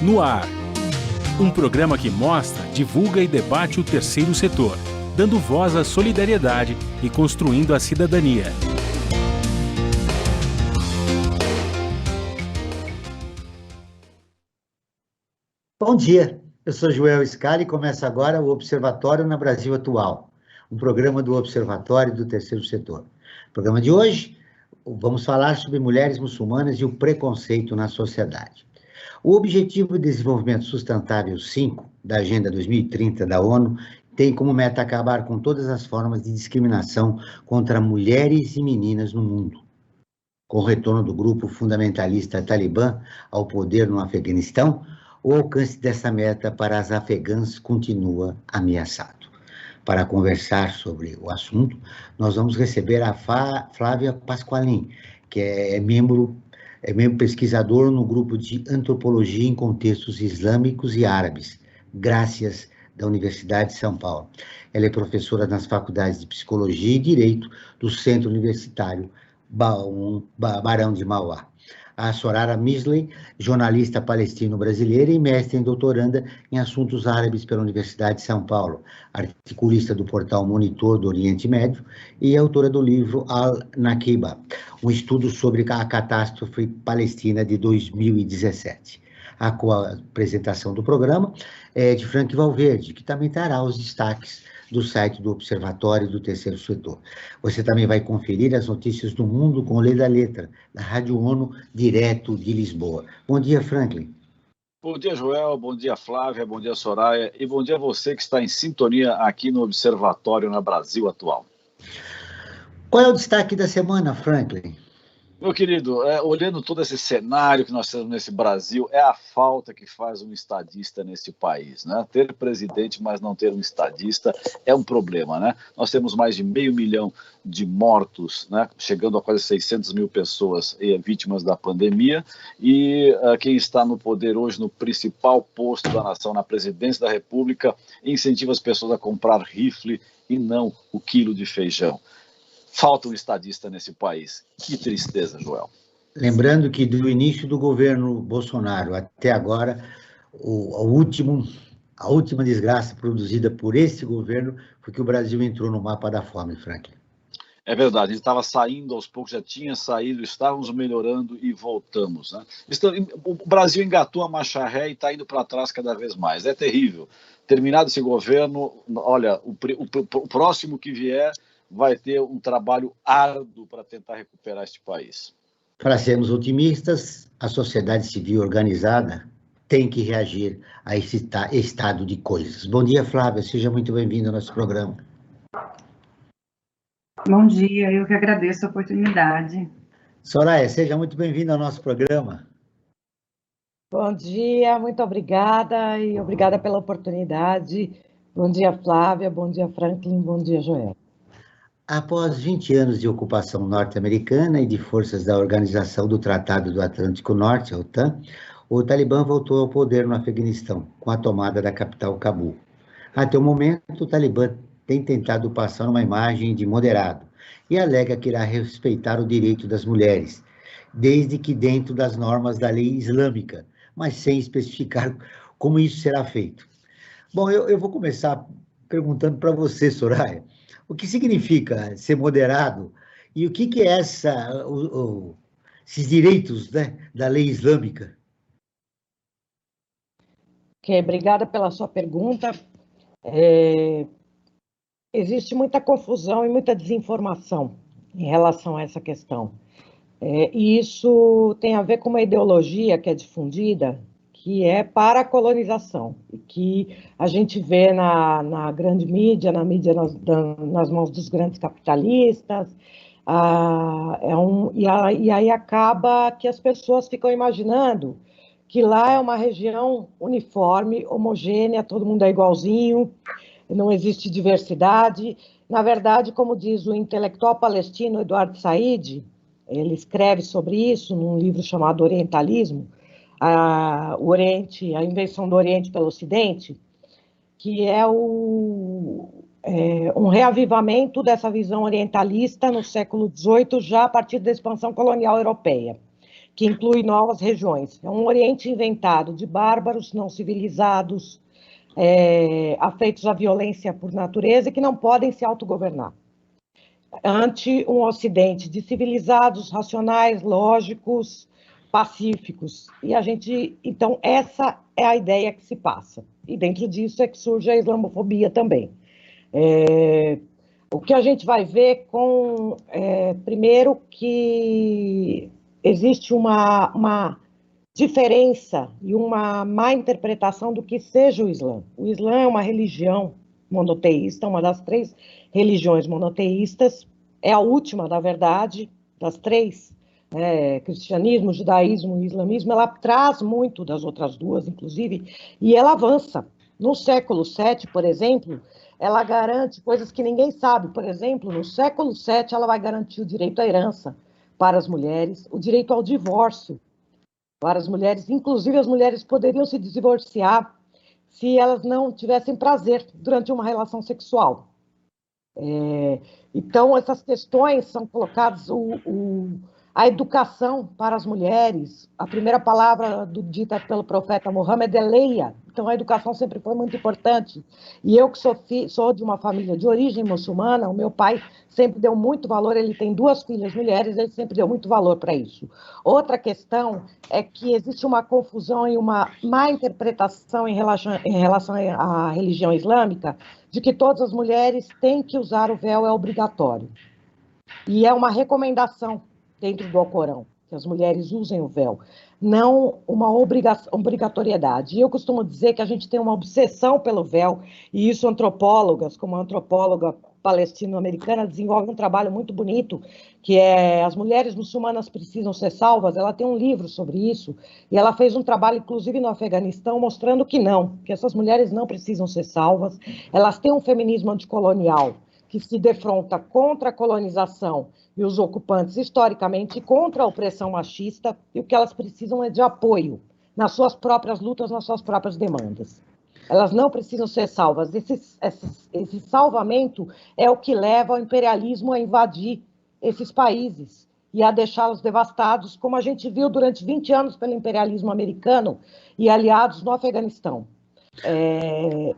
No Ar. Um programa que mostra, divulga e debate o terceiro setor, dando voz à solidariedade e construindo a cidadania. Bom dia, eu sou Joel Scali e começa agora o Observatório na Brasil Atual, um programa do Observatório do Terceiro Setor. No programa de hoje, vamos falar sobre mulheres muçulmanas e o preconceito na sociedade. O Objetivo de Desenvolvimento Sustentável 5 da Agenda 2030 da ONU tem como meta acabar com todas as formas de discriminação contra mulheres e meninas no mundo. Com o retorno do grupo fundamentalista Talibã ao poder no Afeganistão, o alcance dessa meta para as afegãs continua ameaçado. Para conversar sobre o assunto, nós vamos receber a Flávia Pasqualin, que é membro pesquisador no grupo de Antropologia em Contextos Islâmicos e Árabes, Graças, da Universidade de São Paulo. Ela é professora nas faculdades de Psicologia e Direito do Centro Universitário Barão de Mauá. A Soraya Misley, jornalista palestino-brasileira e mestre em doutoranda em assuntos árabes pela Universidade de São Paulo, articulista do portal Monitor do Oriente Médio e autora do livro Al-Nakiba, um estudo sobre a catástrofe palestina de 2017. A co-apresentação do programa é de Frank Valverde, que também trará os destaques do site do Observatório do Terceiro Setor. Você também vai conferir as notícias do mundo com o Lei da Letra, da Rádio ONU, direto de Lisboa. Bom dia, Franklin. Bom dia, Joel. Bom dia, Flávia. Bom dia, Soraya. E bom dia a você que está em sintonia aqui no Observatório na Brasil Atual. Qual é o destaque da semana, Franklin? Meu querido, olhando todo esse cenário que nós temos nesse Brasil, é a falta que faz um estadista nesse país, né? Ter presidente, mas não ter um estadista é um problema, né? Nós temos mais de 500 mil de mortos, né? Chegando a quase 600 mil pessoas vítimas da pandemia, e quem está no poder hoje, no principal posto da nação, na presidência da República, incentiva as pessoas a comprar rifle e não o quilo de feijão. Falta um estadista nesse país. Que tristeza, Joel. Lembrando que do início do governo Bolsonaro até agora, a última desgraça produzida por esse governo foi que o Brasil entrou no mapa da fome, Franklin. É verdade, a gente estava saindo aos poucos, já tinha saído, estávamos melhorando e voltamos, né? O Brasil engatou a marcha ré e está indo para trás cada vez mais. É terrível. Terminado esse governo, olha, o próximo que vier vai ter um trabalho árduo para tentar recuperar este país. Para sermos otimistas, a sociedade civil organizada tem que reagir a esse estado de coisas. Bom dia, Flávia, seja muito bem-vinda ao nosso programa. Bom dia, eu que agradeço a oportunidade. Soraya, seja muito bem-vinda ao nosso programa. Bom dia, muito obrigada e obrigada pela oportunidade. Bom dia, Flávia, bom dia, Franklin, bom dia, Joel. Após 20 anos de ocupação norte-americana e de forças da Organização do Tratado do Atlântico Norte, a OTAN, o Talibã voltou ao poder no Afeganistão, com a tomada da capital Cabul. Até o momento, o Talibã tem tentado passar uma imagem de moderado e alega que irá respeitar o direito das mulheres, desde que dentro das normas da lei islâmica, mas sem especificar como isso será feito. Bom, eu vou começar perguntando para você, Soraya, o que significa ser moderado e o que é esses direitos, né, da lei islâmica? Ok, obrigada pela sua pergunta. Existe muita confusão e muita desinformação em relação a essa questão. E isso tem a ver com uma ideologia que é difundida, que é para a colonização, e que a gente vê na grande mídia, nas mãos dos grandes capitalistas, e aí acaba que as pessoas ficam imaginando que lá é uma região uniforme, homogênea, todo mundo é igualzinho, não existe diversidade. Na verdade, como diz o intelectual palestino Eduardo Said, ele escreve sobre isso num livro chamado Orientalismo, a invenção do Oriente pelo Ocidente, que é um reavivamento dessa visão orientalista no século XVIII, já a partir da expansão colonial europeia. que inclui novas regiões. É um Oriente inventado de bárbaros não civilizados, afeitos à violência por natureza e que não podem se autogovernar. Ante um Ocidente de civilizados, racionais, lógicos, pacíficos. E a gente, então, essa é a ideia que se passa. E dentro disso é que surge a islamofobia também. O que a gente vai ver primeiro, que existe uma diferença e uma má interpretação do que seja o Islã. O Islã é uma religião monoteísta, uma das 3 religiões monoteístas, é a última, na verdade, das 3, cristianismo, judaísmo e islamismo. Ela traz muito das outras 2, inclusive, e ela avança. No século VII, por exemplo, ela garante coisas que ninguém sabe. Por exemplo, no século VII, ela vai garantir o direito à herança para as mulheres, o direito ao divórcio para as mulheres, inclusive as mulheres poderiam se divorciar se elas não tivessem prazer durante uma relação sexual. Então, essas questões são colocadas, a educação para as mulheres, a primeira palavra dita pelo profeta Muhammad é leia, então a educação sempre foi muito importante. E eu que sou de uma família de origem muçulmana, o meu pai sempre deu muito valor, ele tem 2 filhas mulheres, ele sempre deu muito valor para isso. Outra questão é que existe uma confusão e uma má interpretação em relação à religião islâmica, de que todas as mulheres têm que usar o véu, é obrigatório. E é uma recomendação dentro do Alcorão, que as mulheres usem o véu, não uma obrigatoriedade. E eu costumo dizer que a gente tem uma obsessão pelo véu, e isso antropólogas, como a antropóloga palestino-americana, desenvolve um trabalho muito bonito, que é As Mulheres Muçulmanas Precisam Ser Salvas. Ela tem um livro sobre isso, e ela fez um trabalho, inclusive no Afeganistão, mostrando que não, que essas mulheres não precisam ser salvas, elas têm um feminismo anticolonial, que se defronta contra a colonização e os ocupantes historicamente, contra a opressão machista, e o que elas precisam é de apoio nas suas próprias lutas, nas suas próprias demandas. Elas não precisam ser salvas. Esse salvamento é o que leva o imperialismo a invadir esses países e a deixá-los devastados, como a gente viu durante 20 anos pelo imperialismo americano e aliados no Afeganistão.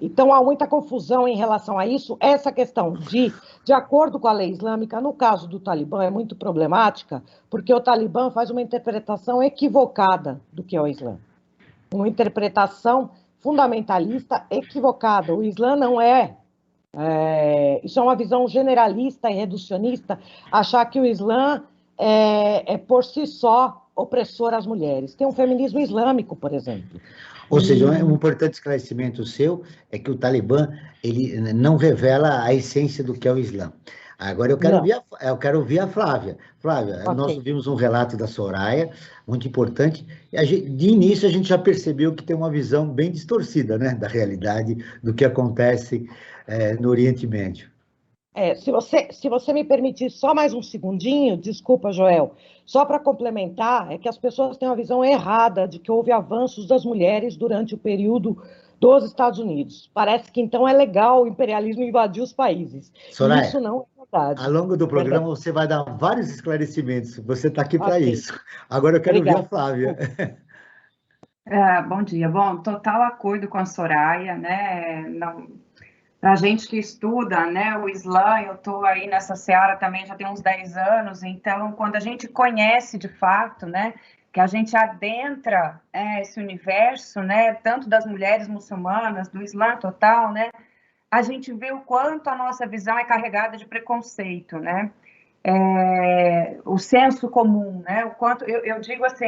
Então, há muita confusão em relação a isso. Essa questão de acordo com a lei islâmica, no caso do Talibã, é muito problemática, porque o Talibã faz uma interpretação equivocada do que é o Islã. Uma interpretação fundamentalista equivocada. O Islã não isso é uma visão generalista e reducionista, achar que o Islã é por si só opressor às mulheres. Tem um feminismo islâmico, por exemplo. Ou seja, um importante esclarecimento seu é que o Talibã ele não revela a essência do que é o Islã. Agora eu quero ouvir a Flávia. Flávia, okay. Nós ouvimos um relato da Soraya, muito importante, e de início a gente já percebeu que tem uma visão bem distorcida, né, da realidade, do que acontece no Oriente Médio. Se você me permitir só mais um segundinho, desculpa, Joel, só para complementar, é que as pessoas têm uma visão errada de que houve avanços das mulheres durante o período dos Estados Unidos. Parece que então é legal o imperialismo invadir os países. Soraya, isso não é verdade. Ao longo do programa você vai dar vários esclarecimentos, você está aqui para isso. Agora eu quero ouvir a Flávia. Bom dia. Bom, total acordo com a Soraya, né? Para a gente que estuda, né, o Islã, eu estou aí nessa seara também já tem uns 10 anos, então quando a gente conhece de fato, né, que a gente adentra esse universo, né, tanto das mulheres muçulmanas, do Islã total, né, a gente vê o quanto a nossa visão é carregada de preconceito, né, o senso comum, né, o quanto, eu digo assim,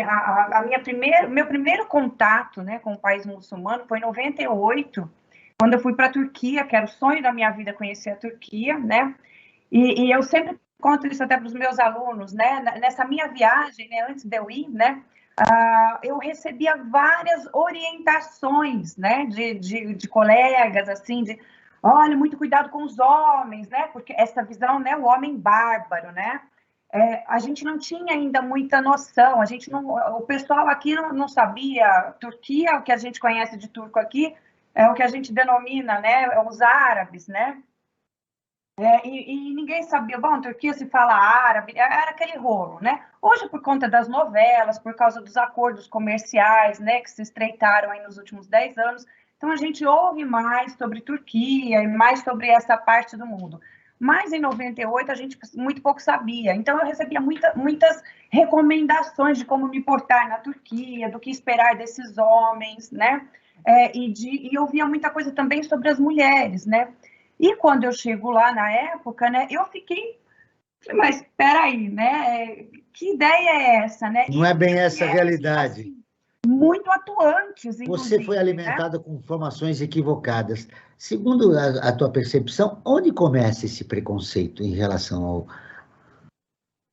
meu primeiro contato, né, com o país muçulmano foi em 98, quando eu fui para a Turquia, que era o sonho da minha vida conhecer a Turquia, né? E eu sempre conto isso até para os meus alunos, né? Nessa minha viagem, né, antes de eu ir, né? Eu recebia várias orientações, né? De colegas, assim, olha, muito cuidado com os homens, né? Porque essa visão, né? O homem bárbaro, né? A gente não tinha ainda muita noção, o pessoal aqui não sabia. Turquia, o que a gente conhece de turco aqui, é o que a gente denomina, né, os árabes, né? E ninguém sabia, bom, Turquia se fala árabe, era aquele rolo, né? Hoje, por conta das novelas, por causa dos acordos comerciais, né, que se estreitaram aí nos últimos 10 anos, então a gente ouve mais sobre Turquia e mais sobre essa parte do mundo. Mas em 98 a gente muito pouco sabia, então eu recebia muitas recomendações de como me portar na Turquia, do que esperar desses homens, né? E eu via muita coisa também sobre as mulheres, né? E quando eu chego lá na época, né, eu fiquei, mas espera aí, né? Que ideia é essa, né? Não é bem essa a realidade. Assim, muito atuantes, Você foi né? alimentada com informações equivocadas. Segundo a tua percepção, onde começa esse preconceito em relação ao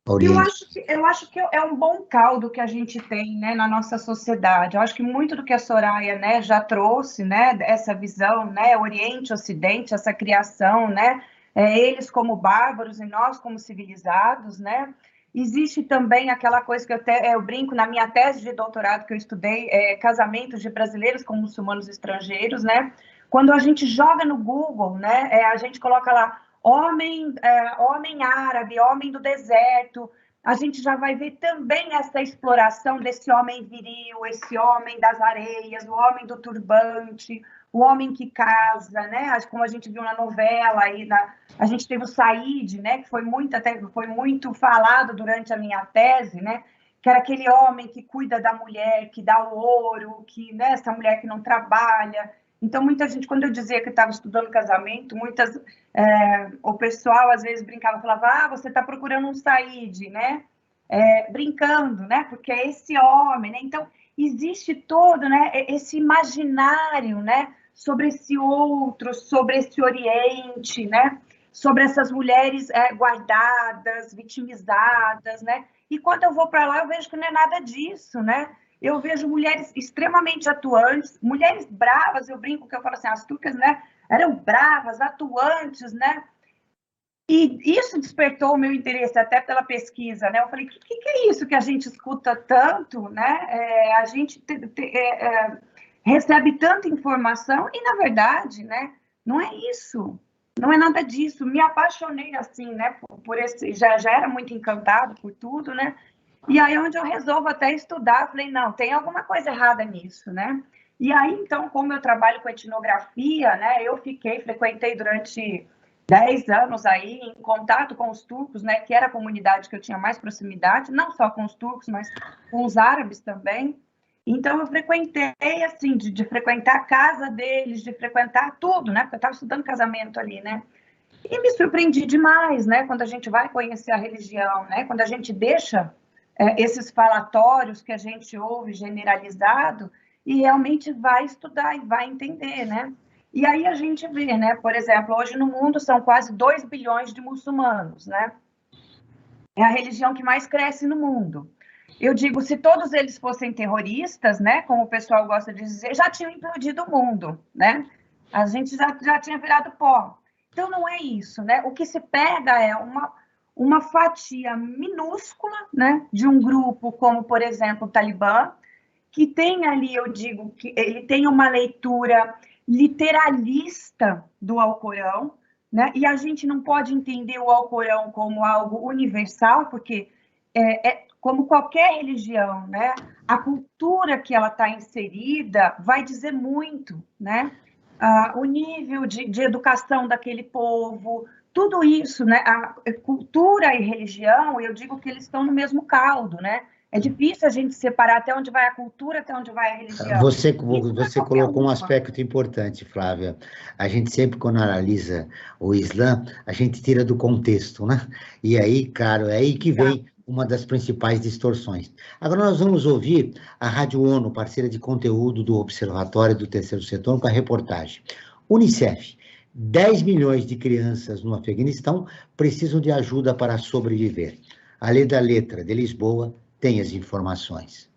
Oriente? Eu acho que é um bom caldo que a gente tem, né, na nossa sociedade. Eu acho que muito do que a Soraya, né, já trouxe, né, essa visão, né, Oriente, Ocidente, essa criação, né, eles como bárbaros e nós como civilizados, né. Existe também aquela coisa que eu brinco na minha tese de doutorado que eu estudei, casamentos de brasileiros com muçulmanos estrangeiros, né. Quando a gente joga no Google, né, a gente coloca lá homem árabe, homem do deserto, a gente já vai ver também essa exploração desse homem viril, esse homem das areias, o homem do turbante, o homem que casa, né? Como a gente viu na novela, a gente teve o Said, né? Que foi muito falado durante a minha tese, né? Que era aquele homem que cuida da mulher, que dá o ouro, né? Essa mulher que não trabalha. Então, muita gente, quando eu dizia que estava estudando casamento, o pessoal às vezes brincava, falava, você está procurando um Said, né? Brincando, né? Porque é esse homem, né? Então, existe todo, né, esse imaginário, né, sobre esse outro, sobre esse Oriente, né? Sobre essas mulheres guardadas, vitimizadas, né? E quando eu vou para lá, eu vejo que não é nada disso, né? Eu vejo mulheres extremamente atuantes, mulheres bravas, eu brinco que eu falo assim, as turcas, né, eram bravas, atuantes, né? E isso despertou o meu interesse até pela pesquisa, né? Eu falei, o que é isso que a gente escuta tanto, né? A gente recebe tanta informação e, na verdade, né, não é isso. Não é nada disso. Me apaixonei assim, né? Por esse, já era muito encantada por tudo, né? E aí, onde eu resolvo até estudar, falei, não, tem alguma coisa errada nisso, né? E aí, então, como eu trabalho com etnografia, né, eu frequentei durante 10 anos aí em contato com os turcos, né, que era a comunidade que eu tinha mais proximidade, não só com os turcos, mas com os árabes também. Então, eu frequentei, assim, de frequentar a casa deles, de frequentar tudo, né, porque eu estava estudando casamento ali, né? E me surpreendi demais, né, quando a gente vai conhecer a religião, né, quando a gente deixa esses falatórios que a gente ouve generalizado e realmente vai estudar e vai entender, né? E aí a gente vê, né? Por exemplo, hoje no mundo são quase 2 bilhões de muçulmanos, né? É a religião que mais cresce no mundo. Eu digo, se todos eles fossem terroristas, né? Como o pessoal gosta de dizer, já tinham implodido o mundo, né? A gente já tinha virado pó. Então não é isso, né? O que se pega é uma fatia minúscula, né, de um grupo como, por exemplo, o Talibã, que tem ali, eu digo, que ele tem uma leitura literalista do Alcorão, né, e a gente não pode entender o Alcorão como algo universal, porque como qualquer religião, né, a cultura que ela está inserida vai dizer muito, né, o nível de educação daquele povo, tudo isso, né? A cultura e religião, eu digo que eles estão no mesmo caldo, né? É difícil a gente separar até onde vai a cultura, até onde vai a religião. Você colocou um aspecto importante, Flávia. A gente sempre, quando analisa o Islã, a gente tira do contexto, né? E aí, claro, é aí que vem uma das principais distorções. Agora nós vamos ouvir a Rádio ONU, parceira de conteúdo do Observatório do Terceiro Setor, com a reportagem. Unicef. 10 milhões de crianças no Afeganistão precisam de ajuda para sobreviver. A Leda Letra, de Lisboa, tem as informações.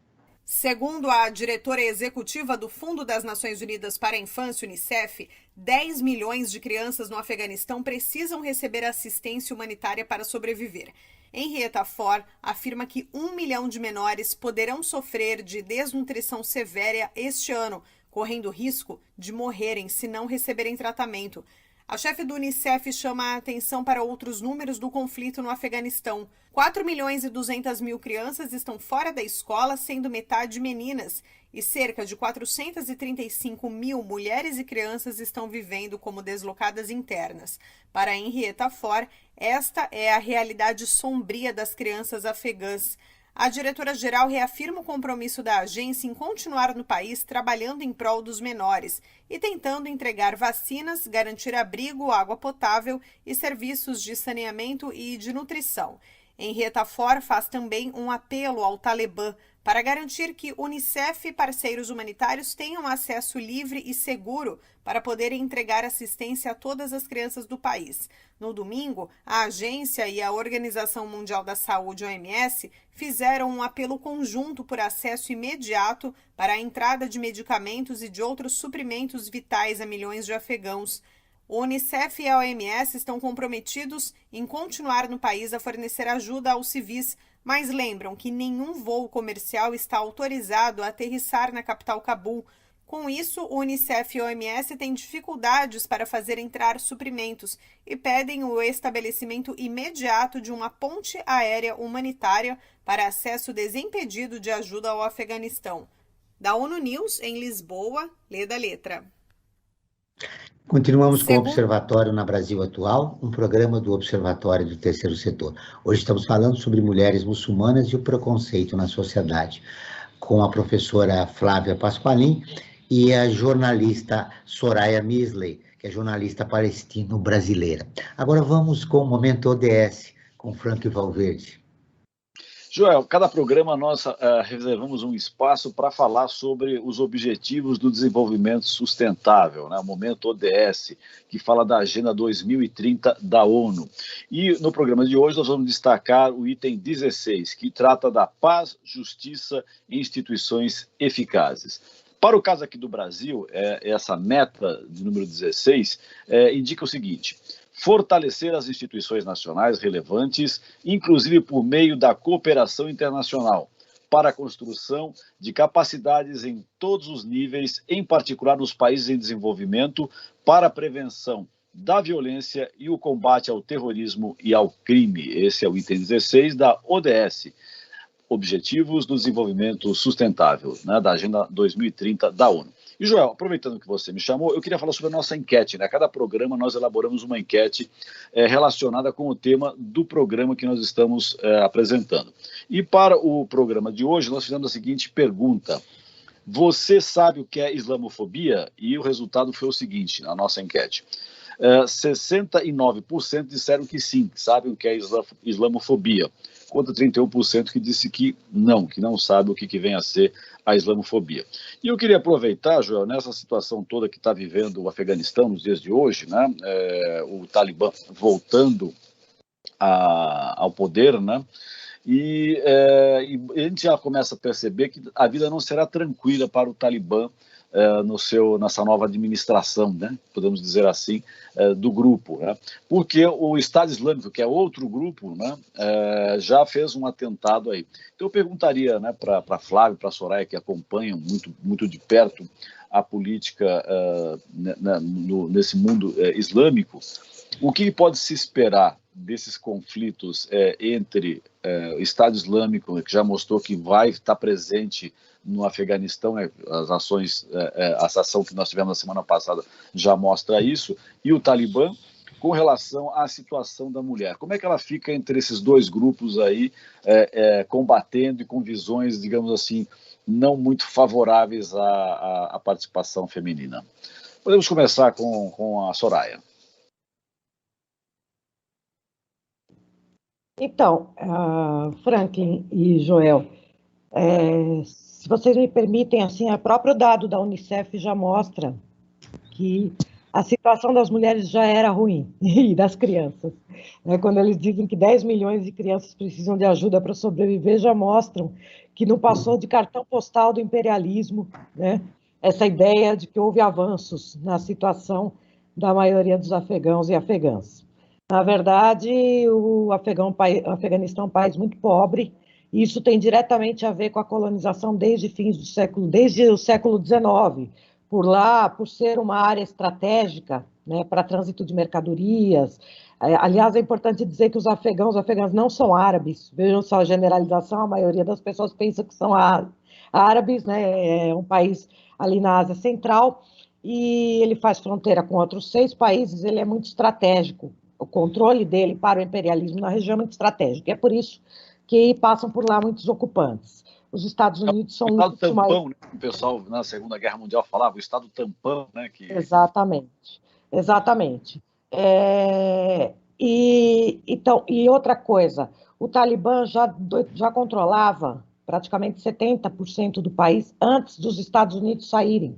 Segundo a diretora executiva do Fundo das Nações Unidas para a Infância, Unicef, 10 milhões de crianças no Afeganistão precisam receber assistência humanitária para sobreviver. Henrietta Fore afirma que 1 milhão de menores poderão sofrer de desnutrição severa este ano, correndo risco de morrerem se não receberem tratamento. A chefe do Unicef chama a atenção para outros números do conflito no Afeganistão. 4.200.000 crianças estão fora da escola, sendo metade meninas, e cerca de 435.000 mulheres e crianças estão vivendo como deslocadas internas. Para Henrietta Fore, esta é a realidade sombria das crianças afegãs. A diretora-geral reafirma o compromisso da agência em continuar no país trabalhando em prol dos menores e tentando entregar vacinas, garantir abrigo, água potável e serviços de saneamento e de nutrição. Henrietta Fore faz também um apelo ao Talibã para garantir que Unicef e parceiros humanitários tenham acesso livre e seguro para poderem entregar assistência a todas as crianças do país. No domingo, a agência e a Organização Mundial da Saúde, OMS, fizeram um apelo conjunto por acesso imediato para a entrada de medicamentos e de outros suprimentos vitais a milhões de afegãos. O Unicef e a OMS estão comprometidos em continuar no país a fornecer ajuda aos civis, mas lembram que nenhum voo comercial está autorizado a aterrissar na capital Cabul. Com isso, o Unicef e a OMS têm dificuldades para fazer entrar suprimentos e pedem o estabelecimento imediato de uma ponte aérea humanitária para acesso desimpedido de ajuda ao Afeganistão. Da ONU News, em Lisboa, lê da letra. Continuamos com o Observatório na Brasil Atual, um programa do Observatório do Terceiro Setor. Hoje estamos falando sobre mulheres muçulmanas e o preconceito na sociedade, com a professora Flávia Pasqualin e a jornalista Soraya Misley, que é jornalista palestino-brasileira. Agora vamos com o Momento ODS, com Frank Valverde. Joel, cada programa nós reservamos um espaço para falar sobre os Objetivos do Desenvolvimento Sustentável, né? O Momento ODS, que fala da Agenda 2030 da ONU. E no programa de hoje nós vamos destacar o item 16, que trata da paz, justiça e instituições eficazes. Para o caso aqui do Brasil, essa meta de número 16 indica o seguinte: fortalecer as instituições nacionais relevantes, inclusive por meio da cooperação internacional, para a construção de capacidades em todos os níveis, em particular nos países em desenvolvimento, para a prevenção da violência e o combate ao terrorismo e ao crime. Esse é o item 16 da ODS, Objetivos do Desenvolvimento Sustentável, né, da Agenda 2030 da ONU. E, Joel, aproveitando que você me chamou, eu queria falar sobre a nossa enquete, né? A cada programa nós elaboramos uma enquete relacionada com o tema do programa que nós estamos apresentando. E para o programa de hoje, nós fizemos a seguinte pergunta: você sabe o que é islamofobia? E o resultado foi o seguinte, na nossa enquete: 69% disseram que sim, sabem o que é islamofobia, contra 31% que disse que não sabe o que vem a ser a islamofobia. E eu queria aproveitar, Joel, nessa situação toda que está vivendo o Afeganistão nos dias de hoje, né, o Talibã voltando ao poder, né, e a gente já começa a perceber que a vida não será tranquila para o Talibã nessa nova administração, né, podemos dizer assim, do grupo, né, porque o Estado Islâmico, que é outro grupo, né, já fez um atentado aí. Então eu perguntaria, né, para Flávio, para a Soraya, que acompanham muito de perto a política nesse mundo islâmico, o que pode se esperar desses conflitos entre o Estado Islâmico, que já mostrou que vai estar presente no Afeganistão, né, a ação que nós tivemos na semana passada já mostra isso, e o Talibã, com relação à situação da mulher. Como é que ela fica entre esses dois grupos aí, combatendo e com visões, digamos assim, não muito favoráveis à participação feminina? Podemos começar com a Soraya. Então, Franklin e Joel, se vocês me permitem, assim, o próprio dado da Unicef já mostra que a situação das mulheres já era ruim, e das crianças. Quando eles dizem que 10 milhões de crianças precisam de ajuda para sobreviver, já mostram que não passou de cartão postal do imperialismo, né? Essa ideia de que houve avanços na situação da maioria dos afegãos e afegãs. Na verdade, o Afeganistão é um país muito pobre, e isso tem diretamente a ver com a colonização desde o século XIX, por lá, por ser uma área estratégica, né, para trânsito de mercadorias. Aliás, é importante dizer que os afegãos não são árabes. Vejam só a generalização, a maioria das pessoas pensa que são árabes, né, é um país ali na Ásia Central, e ele faz fronteira com outros 6 países, ele é muito estratégico. O controle dele para o imperialismo na região é muito estratégico. É por isso que passam por lá muitos ocupantes. Os Estados Unidos são o Estado tampão, mais... né? O pessoal na Segunda Guerra Mundial falava, o Estado tampão, né? Exatamente, exatamente. Então, e outra coisa, o Talibã já controlava praticamente 70% do país antes dos Estados Unidos saírem.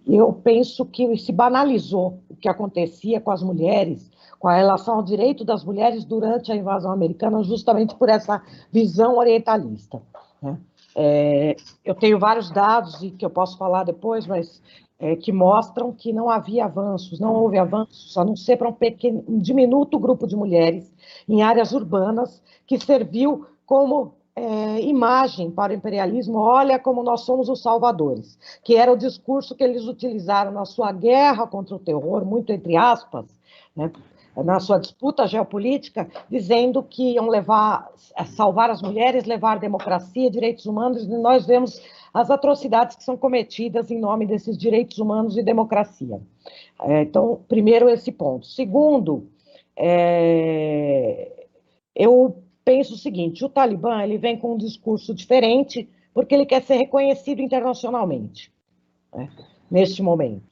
Eu penso que se banalizou o que acontecia com as mulheres, com a relação ao direito das mulheres durante a invasão americana, justamente por essa visão orientalista, né? Eu tenho vários dados, e que eu posso falar depois, mas que mostram que não havia avanços, não houve avanços, a não ser para um diminuto grupo de mulheres em áreas urbanas, que serviu como imagem para o imperialismo. Olha como nós somos os salvadores, que era o discurso que eles utilizaram na sua guerra contra o terror, muito entre aspas, né, na sua disputa geopolítica, dizendo que iam salvar as mulheres, levar democracia, direitos humanos, e nós vemos as atrocidades que são cometidas em nome desses direitos humanos e democracia. Então, primeiro, esse ponto. Segundo, eu penso o seguinte: o Talibã ele vem com um discurso diferente porque ele quer ser reconhecido internacionalmente, né, neste momento.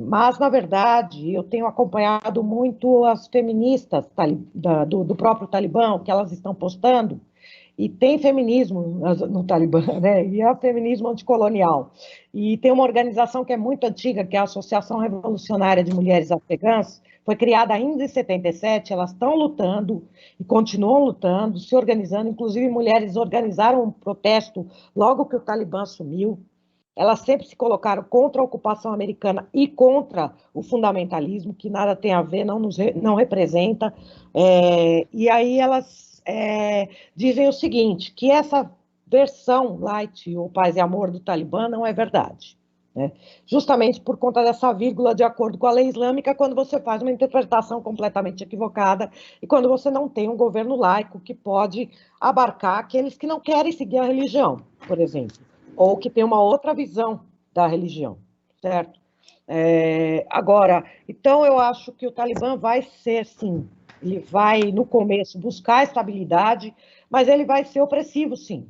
Mas, na verdade, eu tenho acompanhado muito as feministas do próprio Talibã, o que elas estão postando, e tem feminismo no Talibã, né? E é o feminismo anticolonial. E tem uma organização que é muito antiga, que é a Associação Revolucionária de Mulheres Afegãs, foi criada ainda em 77, elas estão lutando e continuam lutando, se organizando, inclusive mulheres organizaram um protesto logo que o Talibã assumiu. Elas sempre se colocaram contra a ocupação americana e contra o fundamentalismo, que nada tem a ver, não representa. E aí elas dizem o seguinte, que essa versão light, ou paz e amor do Talibã, não é verdade, né? Justamente por conta dessa vírgula de acordo com a lei islâmica, quando você faz uma interpretação completamente equivocada e quando você não tem um governo laico que pode abarcar aqueles que não querem seguir a religião, por exemplo, ou que tem uma outra visão da religião, certo? Agora, então eu acho que o Talibã vai ser, sim, ele vai, no começo, buscar estabilidade, mas ele vai ser opressivo, sim,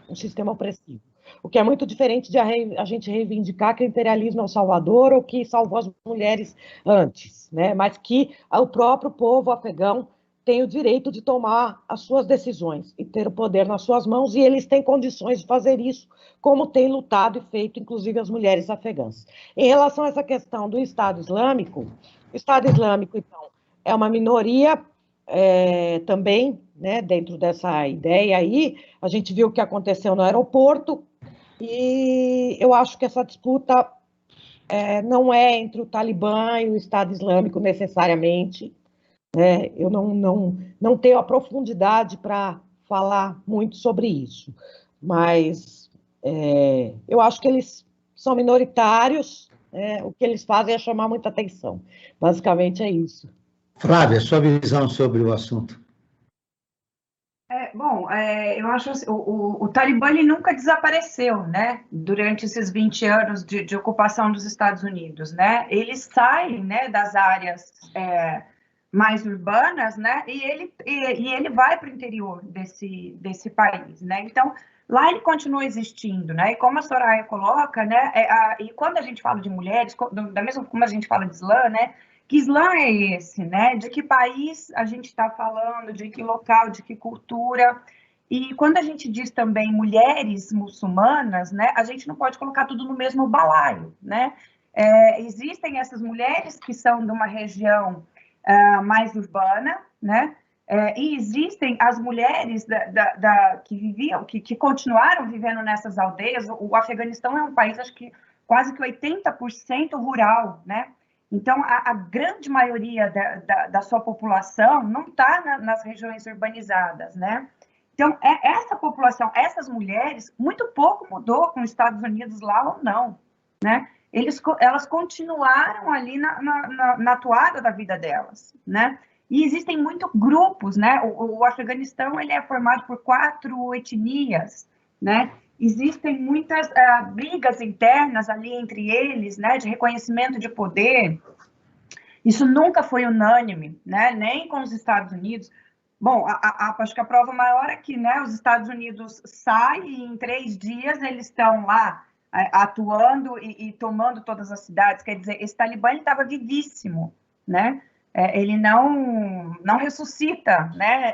um sistema opressivo. O que é muito diferente de a gente reivindicar que o imperialismo é o salvador ou que salvou as mulheres antes, né? Mas que o próprio povo afegão tem o direito de tomar as suas decisões e ter o poder nas suas mãos, e eles têm condições de fazer isso, como têm lutado e feito, inclusive, as mulheres afegãs. Em relação a essa questão do Estado Islâmico, o Estado Islâmico, então, é uma minoria também, né, dentro dessa ideia aí. A gente viu o que aconteceu no aeroporto, e eu acho que essa disputa não é entre o Talibã e o Estado Islâmico necessariamente. Eu não tenho a profundidade para falar muito sobre isso, mas eu acho que eles são minoritários, o que eles fazem é chamar muita atenção. Basicamente é isso. Flávia, sua visão sobre o assunto. Eu acho assim, o Talibã ele nunca desapareceu, né? Durante esses 20 anos de ocupação dos Estados Unidos, né? Eles saem, né, das áreas mais urbanas, né? E ele vai para o interior desse país, né? Então lá ele continua existindo, né? E como a Soraya coloca, né? E quando a gente fala de mulheres, da mesma como a gente fala de Islã, né? Que Islã é esse, né? De que país a gente está falando, de que local, de que cultura. E quando a gente diz também mulheres muçulmanas, né? A gente não pode colocar tudo no mesmo balaio, né? Existem essas mulheres que são de uma região mais urbana, né? E existem as mulheres que viviam, que continuaram vivendo nessas aldeias. O Afeganistão é um país, acho que quase que 80% rural, né? Então, a grande maioria da sua população não está nas regiões urbanizadas, né? Então, essa população, essas mulheres, muito pouco mudou com os Estados Unidos lá ou não, né? Elas continuaram ali na toada da vida delas, né? E existem muitos grupos, né? O Afeganistão, ele é formado por 4 etnias, né? Existem muitas brigas internas ali entre eles, né? De reconhecimento de poder. Isso nunca foi unânime, né? Nem com os Estados Unidos. Bom, acho que a prova maior é que, né, os Estados Unidos saem e em 3 dias eles estão lá atuando e tomando todas as cidades. Quer dizer, esse Talibã estava vivíssimo, né? Ele não ressuscita, né?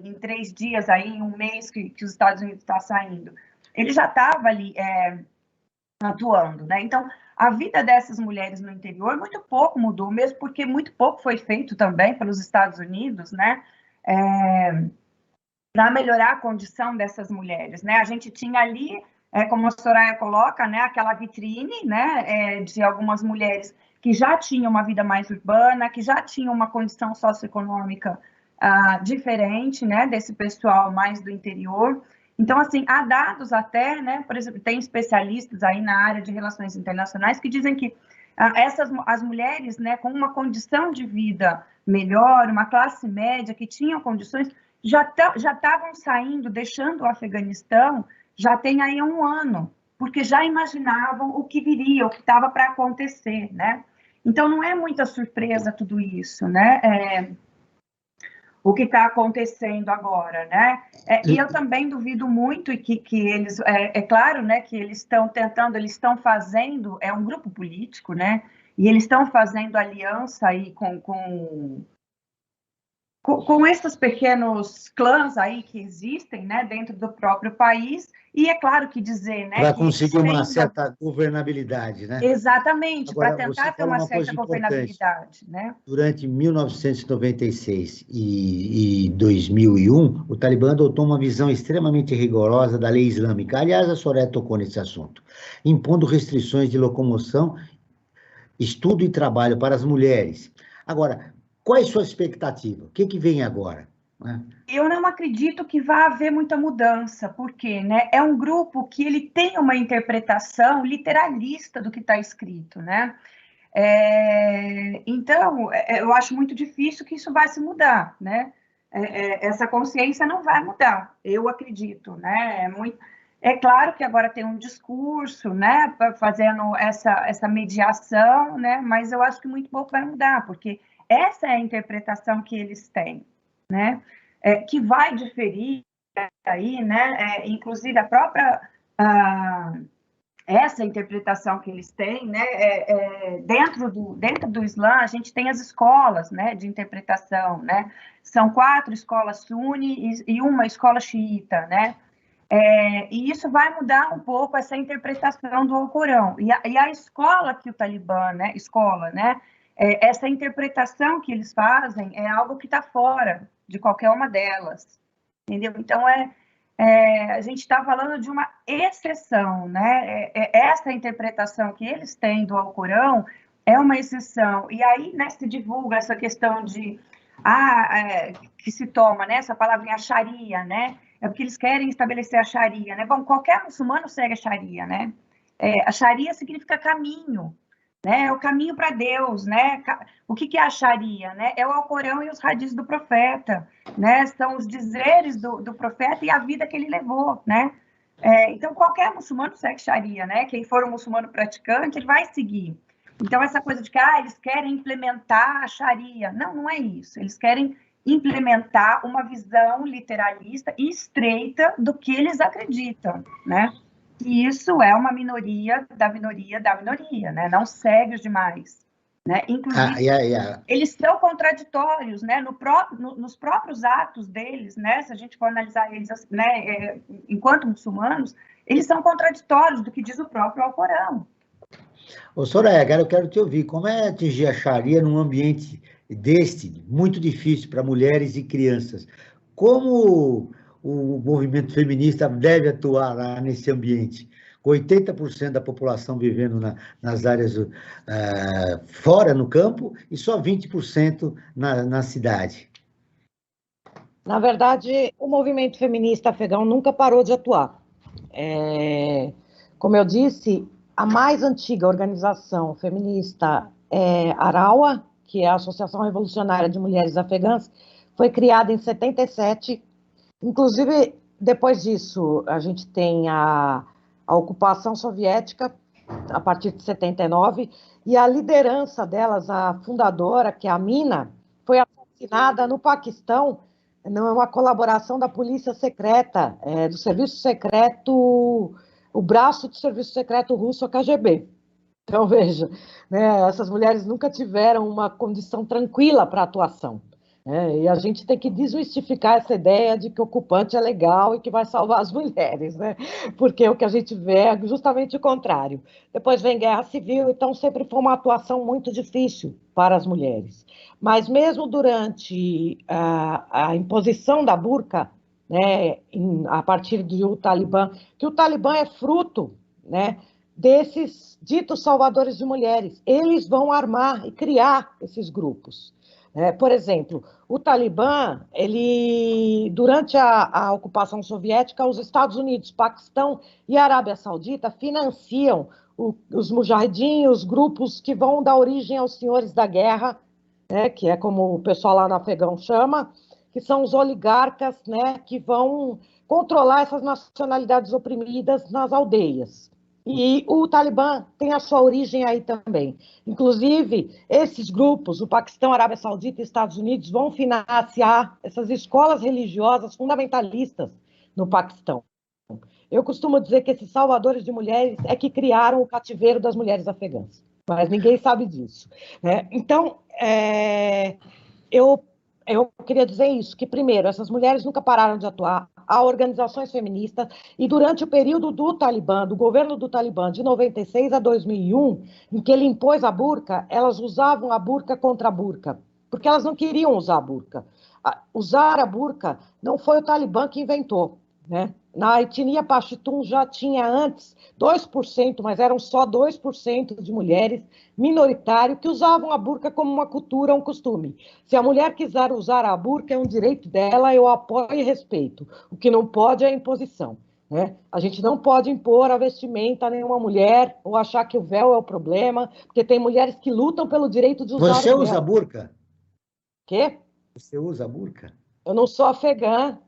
Em 3 dias, aí, em 1 mês que os Estados Unidos está saindo. Ele já estava ali atuando, né? Então, a vida dessas mulheres no interior muito pouco mudou, mesmo porque muito pouco foi feito também pelos Estados Unidos, né? Para melhorar a condição dessas mulheres, né? A gente tinha ali, como a Soraya coloca, né, aquela vitrine, né, de algumas mulheres que já tinham uma vida mais urbana, que já tinham uma condição socioeconômica diferente, né, desse pessoal mais do interior. Então, assim, há dados até, né, por exemplo, tem especialistas aí na área de relações internacionais que dizem que as mulheres, né, com uma condição de vida melhor, uma classe média, que tinham condições, já estavam saindo, deixando o Afeganistão, já tem aí 1 ano, porque já imaginavam o que viria, o que estava para acontecer, né? Então, não é muita surpresa tudo isso, né? O que está acontecendo agora, né? E eu também duvido muito que eles, claro, né, que eles estão tentando, eles estão fazendo, é um grupo político, né? E eles estão fazendo aliança aí com esses pequenos clãs aí que existem, né, dentro do próprio país, e é claro que dizer, né, para conseguir uma certa governabilidade, né? Exatamente, para Agora, tentar você ter fala uma uma coisa certa importante. governabilidade, né? Durante 1996 e 2001, o Talibã adotou uma visão extremamente rigorosa da lei islâmica. Aliás, a Soraya tocou nesse assunto, impondo restrições de locomoção, estudo e trabalho para as mulheres. Agora, qual é a sua expectativa? O que vem agora? Eu não acredito que vá haver muita mudança, porque, né, é um grupo que ele tem uma interpretação literalista do que está escrito, né? Então, eu acho muito difícil que isso vai se mudar, né? Essa consciência não vai mudar, eu acredito, né? É claro que agora tem um discurso, né, fazendo essa mediação, né? Mas eu acho que muito pouco vai mudar, porque essa é a interpretação que eles têm, né? Que vai diferir aí, né? Inclusive a própria essa interpretação que eles têm, né? Dentro do Islã, a gente tem as escolas, né, de interpretação, né? São 4 escolas suni e uma escola xiita, né? E isso vai mudar um pouco essa interpretação do Alcorão. E a escola que o Talibã, né? Essa interpretação que eles fazem é algo que está fora de qualquer uma delas, entendeu? Então, a gente está falando de uma exceção, né? Essa interpretação que eles têm do Alcorão é uma exceção. E aí, né, se divulga essa questão de que se toma, né, essa palavrinha Sharia, né? É porque eles querem estabelecer a Sharia, né? Bom, qualquer muçulmano segue a Sharia, né? A Sharia significa caminho, né? É o caminho para Deus, né? O que é a Sharia, né? É o Alcorão e os hadiths do profeta, né? São os dizeres do profeta e a vida que ele levou, né? Então, qualquer muçulmano segue Sharia, né? Quem for um muçulmano praticante, ele vai seguir. Então, essa coisa de que eles querem implementar a Sharia. Não é isso. Eles querem implementar uma visão literalista e estreita do que eles acreditam, né? E isso é uma minoria da minoria da minoria, né? Não segue os demais, né? Inclusive, eles são contraditórios, né? Nos próprios atos deles, né? Se a gente for analisar eles, né? Enquanto muçulmanos, eles são contraditórios do que diz o próprio Alcorão. Ô, Soraya, agora eu quero te ouvir. Como é atingir a Sharia num ambiente muito difícil para mulheres e crianças? Como o movimento feminista deve atuar lá nesse ambiente? Com 80% da população vivendo nas áreas fora, no campo, e só 20% na cidade. Na verdade, o movimento feminista afegão nunca parou de atuar. Como eu disse, a mais antiga organização feminista é Arawa, que é a Associação Revolucionária de Mulheres Afegãs, foi criada em 77. Inclusive, depois disso, a gente tem a ocupação soviética, a partir de 79, e a liderança delas, a fundadora, que é a Mina, foi assassinada no Paquistão, numa colaboração da polícia secreta, do serviço secreto, o braço do serviço secreto russo, a KGB. Então, veja, né, essas mulheres nunca tiveram uma condição tranquila para atuação. E a gente tem que desmistificar essa ideia de que o ocupante é legal e que vai salvar as mulheres, né? Porque o que a gente vê é justamente o contrário. Depois vem guerra civil, então sempre foi uma atuação muito difícil para as mulheres. Mas mesmo durante a imposição da burca, né, a partir do Talibã, que o Talibã é fruto, né, desses ditos salvadores de mulheres, eles vão armar e criar esses grupos. Por exemplo, o Talibã, durante a ocupação soviética, os Estados Unidos, Paquistão e Arábia Saudita financiam os mujahidin, os grupos que vão dar origem aos senhores da guerra, que é como o pessoal lá no Afegão chama, que são os oligarcas, né, que vão controlar essas nacionalidades oprimidas nas aldeias. E o Talibã tem a sua origem aí também. Inclusive, esses grupos, o Paquistão, Arábia Saudita e Estados Unidos, vão financiar essas escolas religiosas fundamentalistas no Paquistão. Eu costumo dizer que esses salvadores de mulheres é que criaram o cativeiro das mulheres afegãs, mas ninguém sabe disso. Então, eu queria dizer isso, que primeiro, essas mulheres nunca pararam de atuar, há organizações feministas, e durante o período do Talibã, do governo do Talibã, de 96 a 2001, em que ele impôs a burca, elas usavam a burca contra a burca, porque elas não queriam usar a burca. Usar a burca não foi o Talibã que inventou, né? Na etnia Pashtun já tinha antes 2%, mas eram só 2% de mulheres minoritárias que usavam a burca como uma cultura, um costume. Se a mulher quiser usar a burca, é um direito dela, eu apoio e respeito. O que não pode é a imposição, né? A gente não pode impor a vestimenta a nenhuma mulher ou achar que o véu é o problema, porque tem mulheres que lutam pelo direito de usar o véu. Você usa burca? Quê? Você usa burca? Eu não sou afegã.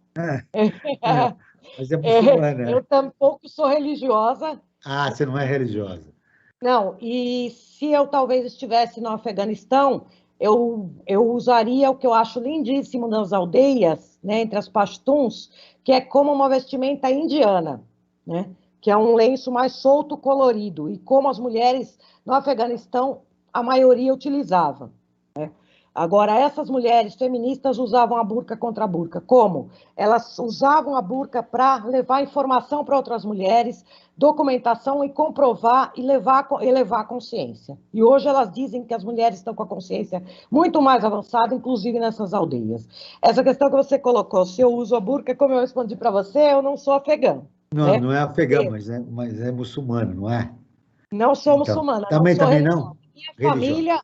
Mas é muçulmana. Eu tampouco sou religiosa. Ah, você não é religiosa. Não, e se eu talvez estivesse no Afeganistão, eu usaria o que eu acho lindíssimo nas aldeias, né, entre as pashtuns, que é como uma vestimenta indiana, né, que é um lenço mais solto, colorido, e como as mulheres no Afeganistão, a maioria utilizava. Agora, essas mulheres feministas usavam a burca contra a burca. Como? Elas usavam a burca para levar informação para outras mulheres, documentação e comprovar e elevar a consciência. E hoje elas dizem que as mulheres estão com a consciência muito mais avançada, inclusive nessas aldeias. Essa questão que você colocou, se eu uso a burca, como eu respondi para você, eu não sou afegã. Não, né? não é afegã, mas é muçulmano, não é? Não sou Então, muçulmana. também não. Minha Religiosa. família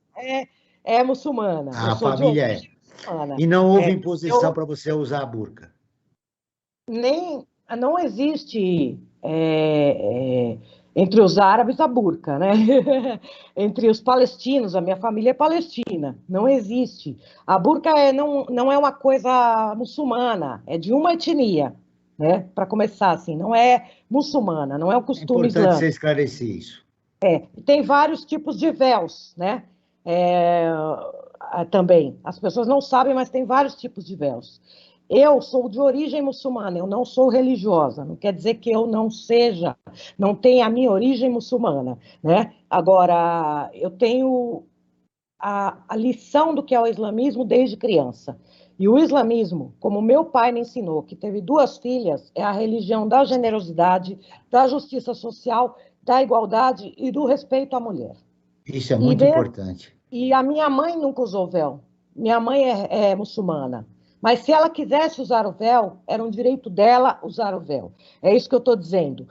é muçulmana. A família é. Muçulmana. E não houve imposição para você usar a burca? Não existe entre os árabes a burca, né? Entre os palestinos, a minha família é palestina, não existe. A burca não é uma coisa muçulmana, é de uma etnia, né? Para começar assim, não é muçulmana, não é um costume islâmico. É importante você esclarecer isso. Tem vários tipos de véus, né? Também. As pessoas não sabem, mas tem vários tipos de véus. Eu sou de origem muçulmana, eu não sou religiosa, não quer dizer que eu não tenha a minha origem muçulmana, né? Agora, eu tenho a lição do que é o islamismo desde criança. E o islamismo, como meu pai me ensinou, que teve 2 filhas, é a religião da generosidade, da justiça social, da igualdade e do respeito à mulher. Isso é muito importante. E a minha mãe nunca usou véu. Minha mãe é muçulmana. Mas se ela quisesse usar o véu, era um direito dela usar o véu. É isso que eu estou dizendo.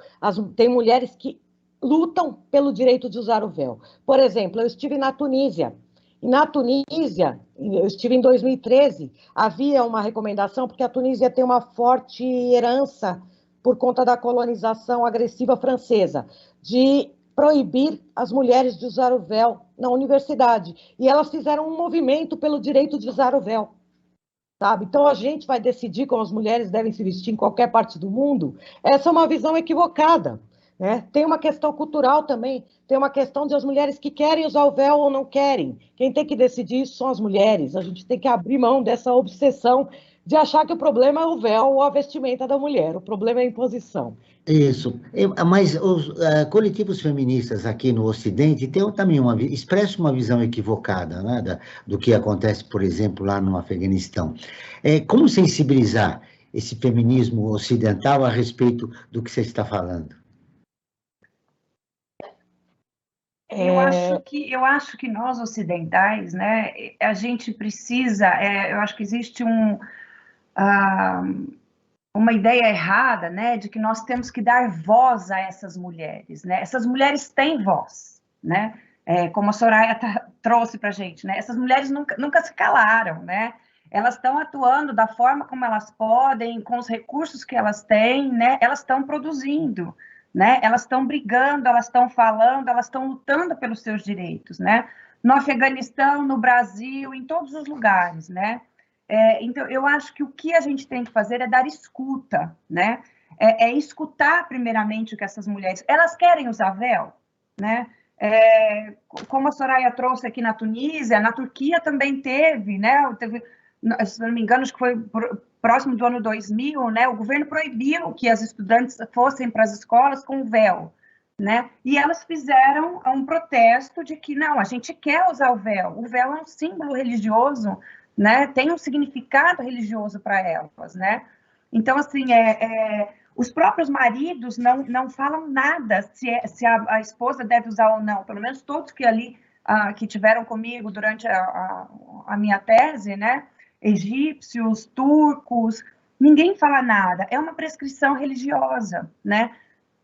Tem mulheres que lutam pelo direito de usar o véu. Por exemplo, eu estive na Tunísia E na Tunísia, eu estive em 2013, havia uma recomendação, porque a Tunísia tem uma forte herança por conta da colonização agressiva francesa, de proibir as mulheres de usar o véu na universidade. E elas fizeram um movimento pelo direito de usar o véu. Sabe? Então, a gente vai decidir como as mulheres devem se vestir em qualquer parte do mundo. Essa é uma visão equivocada. Né? Tem uma questão cultural também, tem uma questão de as mulheres que querem usar o véu ou não querem. Quem tem que decidir isso são as mulheres. A gente tem que abrir mão dessa obsessão de achar que o problema é o véu ou a vestimenta da mulher. O problema é a imposição. Isso. Mas os coletivos feministas aqui no Ocidente têm também expressam uma visão equivocada, né, do que acontece, por exemplo, lá no Afeganistão. Como sensibilizar esse feminismo ocidental a respeito do que você está falando? Eu acho que nós ocidentais, né, a gente precisa, eu acho que existe uma ideia errada, né, de que nós temos que dar voz a essas mulheres, né? Essas mulheres têm voz, né? Como a Soraya trouxe para a gente, né? Essas mulheres nunca se calaram, né? Elas estão atuando da forma como elas podem, com os recursos que elas têm, né? Elas estão produzindo, né? Elas estão brigando, elas estão falando, elas estão lutando pelos seus direitos, né? No Afeganistão, no Brasil, em todos os lugares, né? Então, eu acho que o que a gente tem que fazer é dar escuta, né? Escutar, primeiramente, o que essas mulheres... Elas querem usar véu, né? Como a Soraya trouxe aqui na Tunísia, na Turquia também teve, né? Se não me engano, acho que foi próximo do ano 2000, né? O governo proibiu que as estudantes fossem para as escolas com véu, né? E elas fizeram um protesto de que, não, a gente quer usar o véu é um símbolo religioso, né? Tem um significado religioso para elas, né? Então, assim, os próprios maridos não falam nada se a esposa deve usar ou não, pelo menos todos que ali que tiveram comigo durante a minha tese, né? Egípcios, turcos, ninguém fala nada, é uma prescrição religiosa, né?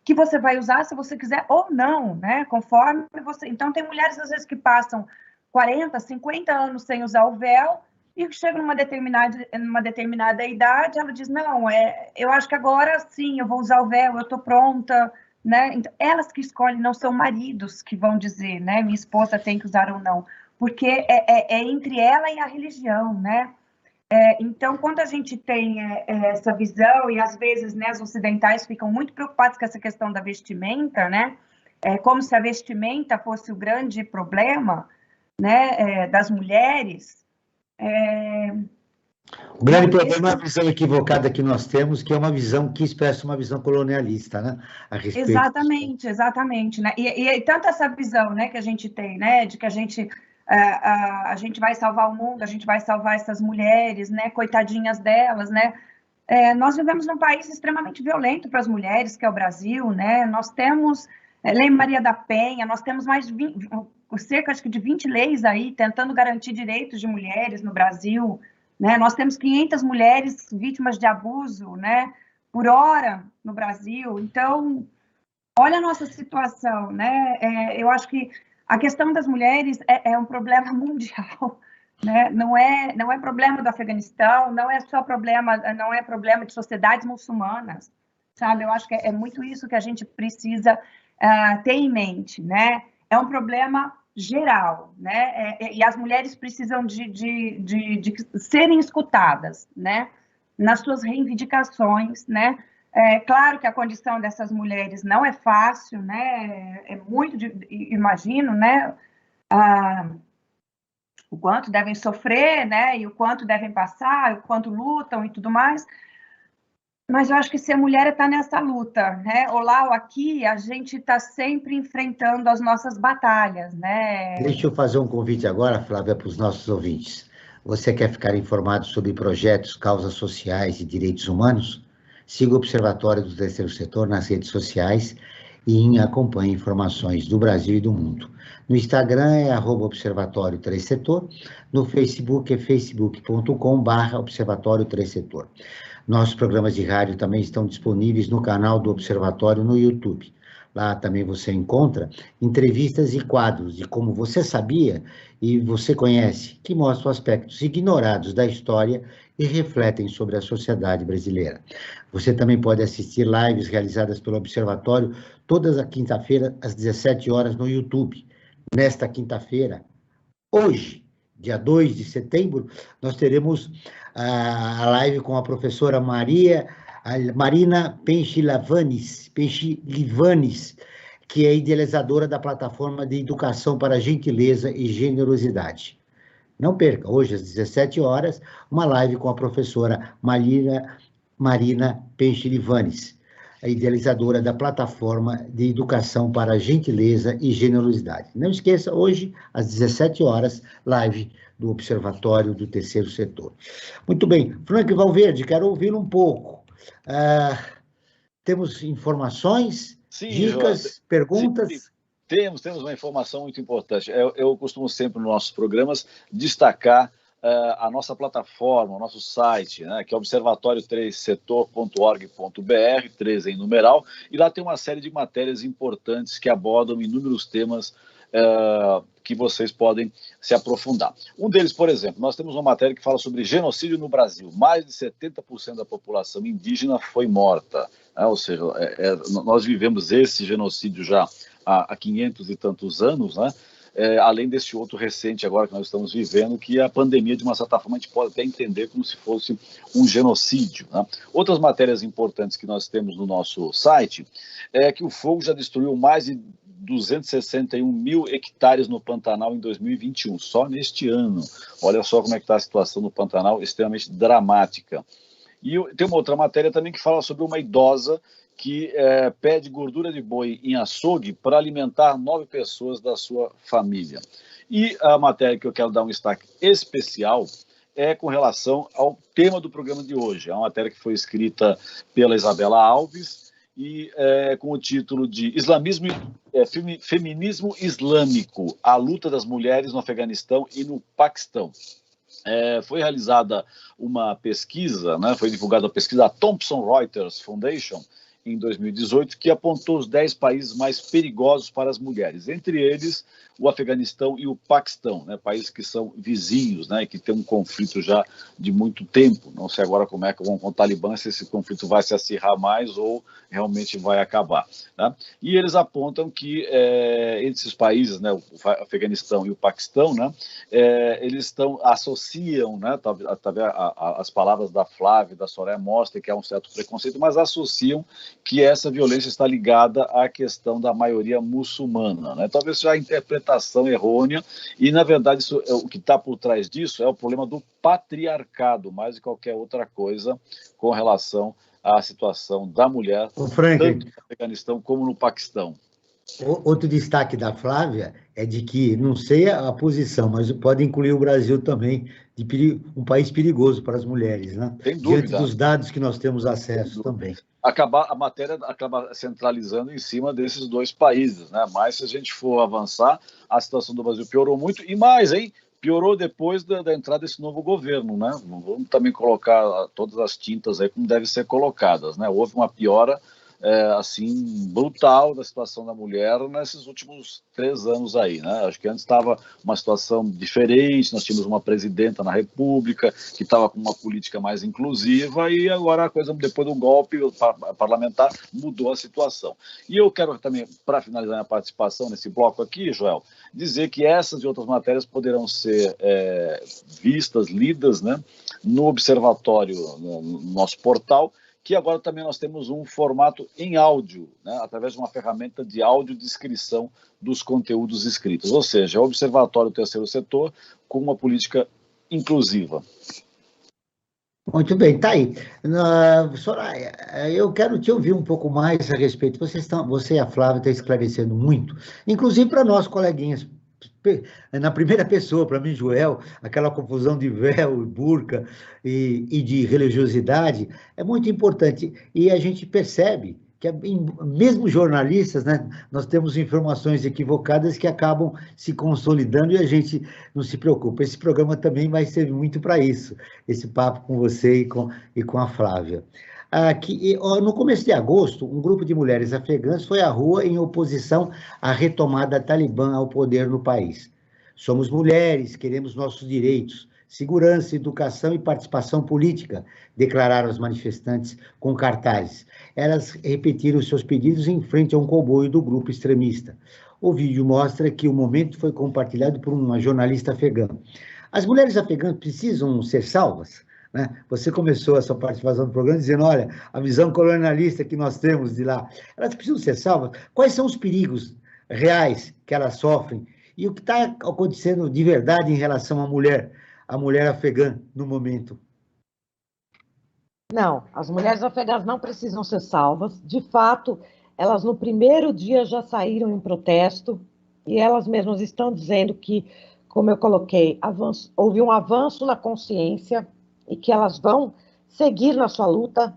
Que você vai usar se você quiser ou não, né? Conforme você... Então, tem mulheres, às vezes, que passam 40, 50 anos sem usar o véu, e chega numa determinada idade, ela diz, não, eu acho que agora sim, eu vou usar o véu, eu estou pronta, né? Então, elas que escolhem, não são maridos que vão dizer, né, minha esposa tem que usar ou não, porque é entre ela e a religião, né? Então, quando a gente tem essa visão, e às vezes, né, os ocidentais ficam muito preocupados com essa questão da vestimenta, né? Como se a vestimenta fosse o grande problema, né, das mulheres. O grande problema é a visão equivocada que nós temos, que é uma visão que expressa uma visão colonialista, né? A respeito Exatamente, né? E tanto essa visão, né, que a gente tem, né, de que a gente vai salvar o mundo, a gente vai salvar essas mulheres, né, coitadinhas delas, né? Nós vivemos num país extremamente violento para as mulheres, que é o Brasil, né? Nós temos Lei Maria da Penha, nós temos cerca acho que de 20 leis aí tentando garantir direitos de mulheres no Brasil, né? Nós temos 500 mulheres vítimas de abuso, né, por hora no Brasil. Então, olha a nossa situação, né? Eu acho que a questão das mulheres é um problema mundial, né? Não é problema do Afeganistão, não é problema de sociedades muçulmanas, sabe? Eu acho que é muito isso que a gente precisa ter em mente, né? É um problema geral, né? E as mulheres precisam de serem escutadas, né? Nas suas reivindicações, né? Claro que a condição dessas mulheres não é fácil, né? Imagino, né? O quanto devem sofrer, né? E o quanto devem passar, o quanto lutam e tudo mais. Mas eu acho que se a mulher está nessa luta, né, ou lá ou aqui, a gente está sempre enfrentando as nossas batalhas, né? Deixa eu fazer um convite agora, Flávia, para os nossos ouvintes. Você quer ficar informado sobre projetos, causas sociais e direitos humanos? Siga o Observatório do Terceiro Setor nas redes sociais e acompanhe informações do Brasil e do mundo. No Instagram é @Observatório 3 Setor, no Facebook é facebook.com/Observatório 3 Setor. Nossos programas de rádio também estão disponíveis no canal do Observatório no YouTube. Lá também você encontra entrevistas e quadros de como você sabia e você conhece, que mostram aspectos ignorados da história e refletem sobre a sociedade brasileira. Você também pode assistir lives realizadas pelo Observatório todas as quinta-feiras, às 17 horas, no YouTube. Nesta quinta-feira, hoje, dia 2 de setembro, nós teremos a live com a professora Marina Penchilivanes, que é idealizadora da plataforma de educação para gentileza e generosidade. Não perca, hoje às 17 horas, uma live com a professora Marina Penchilivanes, a idealizadora da plataforma de educação para gentileza e generosidade. Não esqueça, hoje, às 17 horas, live do Observatório do Terceiro Setor. Muito bem, Frank Valverde, quero ouvi-lo um pouco. Temos informações, Sim, dicas, João, perguntas? sim. Temos uma informação muito importante. Eu costumo sempre, nos nossos programas, destacar a nossa plataforma, o nosso site, né, que é observatório3setor.org.br, 3 em numeral, e lá tem uma série de matérias importantes que abordam inúmeros temas que vocês podem se aprofundar. Um deles, por exemplo, nós temos uma matéria que fala sobre genocídio no Brasil. Mais de 70% da população indígena foi morta, né? Ou seja, nós vivemos esse genocídio já há 500 e tantos anos, né? Além desse outro recente agora que nós estamos vivendo, que a pandemia, de uma certa forma, a gente pode até entender como se fosse um genocídio, né? Outras matérias importantes que nós temos no nosso site é que o fogo já destruiu mais de 261 mil hectares no Pantanal em 2021, só neste ano. Olha só como é que está a situação no Pantanal, extremamente dramática. E tem uma outra matéria também que fala sobre uma idosa que pede gordura de boi em açougue para alimentar 9 pessoas da sua família. E a matéria que eu quero dar um destaque especial é com relação ao tema do programa de hoje. É uma matéria que foi escrita pela Isabela Alves e com o título de Feminismo Islâmico, a luta das mulheres no Afeganistão e no Paquistão. Foi realizada uma pesquisa, né, foi divulgada a pesquisa da Thomson Reuters Foundation, em 2018, que apontou os 10 países mais perigosos para as mulheres, entre eles o Afeganistão e o Paquistão, né, países que são vizinhos, né, e que têm um conflito já de muito tempo. Não sei agora como é que vão com o Talibã, se esse conflito vai se acirrar mais ou realmente vai acabar, né? E eles apontam que entre esses países, né, o Afeganistão e o Paquistão, né, eles associam, né, as palavras da Flávia e da Soraya mostram que há um certo preconceito, mas associam que essa violência está ligada à questão da maioria muçulmana, né? Talvez seja a interpretação errônea, e na verdade o que está por trás disso é o problema do patriarcado, mais do que qualquer outra coisa com relação à situação da mulher, tanto no Afeganistão como no Paquistão. Outro destaque da Flávia é de que, não sei a posição, mas pode incluir o Brasil também, um país perigoso para as mulheres, né? Sem dúvida. Diante dos dados que nós temos acesso também. A matéria acaba centralizando em cima desses 2 países, né? Mas se a gente for avançar, a situação do Brasil piorou muito, e mais, hein? Piorou depois da entrada desse novo governo, né? Vamos também colocar todas as tintas aí como devem ser colocadas, né? Houve uma piora assim, brutal da situação da mulher nesses últimos 3 anos aí, né? Acho que antes estava uma situação diferente, nós tínhamos uma presidenta na República que estava com uma política mais inclusiva, e agora a coisa, depois do golpe parlamentar, mudou a situação. E eu quero também, para finalizar minha participação nesse bloco aqui, Joel, dizer que essas e outras matérias poderão ser vistas, lidas, né, no Observatório, no nosso portal, que agora também nós temos um formato em áudio, né, através de uma ferramenta de audiodescrição dos conteúdos escritos, ou seja, é o Observatório do Terceiro Setor com uma política inclusiva. Muito bem, tá aí. Soraya, eu quero te ouvir um pouco mais a respeito. Você e a Flávia estão esclarecendo muito, inclusive para nós, coleguinhas, na primeira pessoa, para mim, Joel, aquela confusão de véu e burca e de religiosidade é muito importante. E a gente percebe que, mesmo jornalistas, né, nós temos informações equivocadas que acabam se consolidando e a gente não se preocupa. Esse programa também vai servir muito para isso, esse papo com você e com a Flávia. No começo de agosto, um grupo de mulheres afegãs foi à rua em oposição à retomada talibã ao poder no país. Somos mulheres, queremos nossos direitos, segurança, educação e participação política, declararam as manifestantes com cartazes. Elas repetiram seus pedidos em frente a um comboio do grupo extremista. O vídeo mostra que o momento foi compartilhado por uma jornalista afegã. As mulheres afegãs precisam ser salvas? Né? Você começou a sua participação no programa dizendo, olha, a visão colonialista que nós temos de lá, elas precisam ser salvas? Quais são os perigos reais que elas sofrem? E o que está acontecendo de verdade em relação à mulher afegã no momento? Não, as mulheres afegãs não precisam ser salvas. De fato, elas no primeiro dia já saíram em protesto e elas mesmas estão dizendo que, como eu coloquei, houve um avanço na consciência e que elas vão seguir na sua luta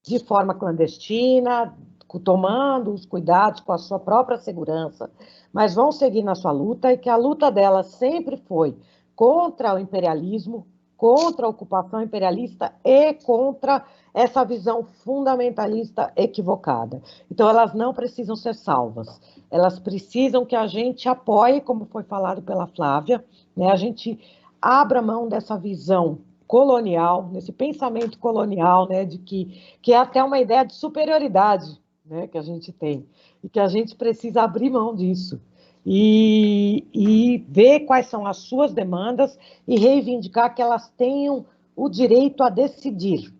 de forma clandestina, tomando os cuidados com a sua própria segurança, mas vão seguir na sua luta e que a luta delas sempre foi contra o imperialismo, contra a ocupação imperialista e contra essa visão fundamentalista equivocada. Então, elas não precisam ser salvas. Elas precisam que a gente apoie, como foi falado pela Flávia, né? A gente abra mão dessa visão colonial, nesse pensamento colonial, né, de que é até uma ideia de superioridade, né, que a gente tem, e que a gente precisa abrir mão disso. E ver quais são as suas demandas e reivindicar que elas tenham o direito a decidir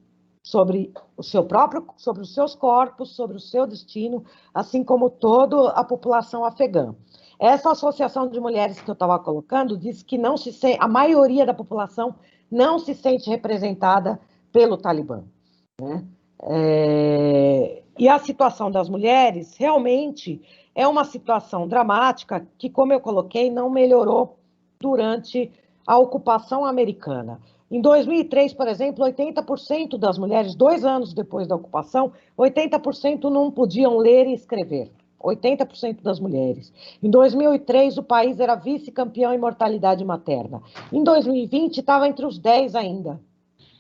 sobre sobre os seus corpos, sobre o seu destino, assim como toda a população afegã. Essa associação de mulheres que eu estava colocando diz que a maioria da população não se sente representada pelo Talibã, né? E a situação das mulheres realmente é uma situação dramática que, como eu coloquei, não melhorou durante a ocupação americana. Em 2003, por exemplo, 80% das mulheres, 2 anos depois da ocupação, 80% não podiam ler e escrever. 80% das mulheres. Em 2003, o país era vice-campeão em mortalidade materna. Em 2020, estava entre os 10 ainda,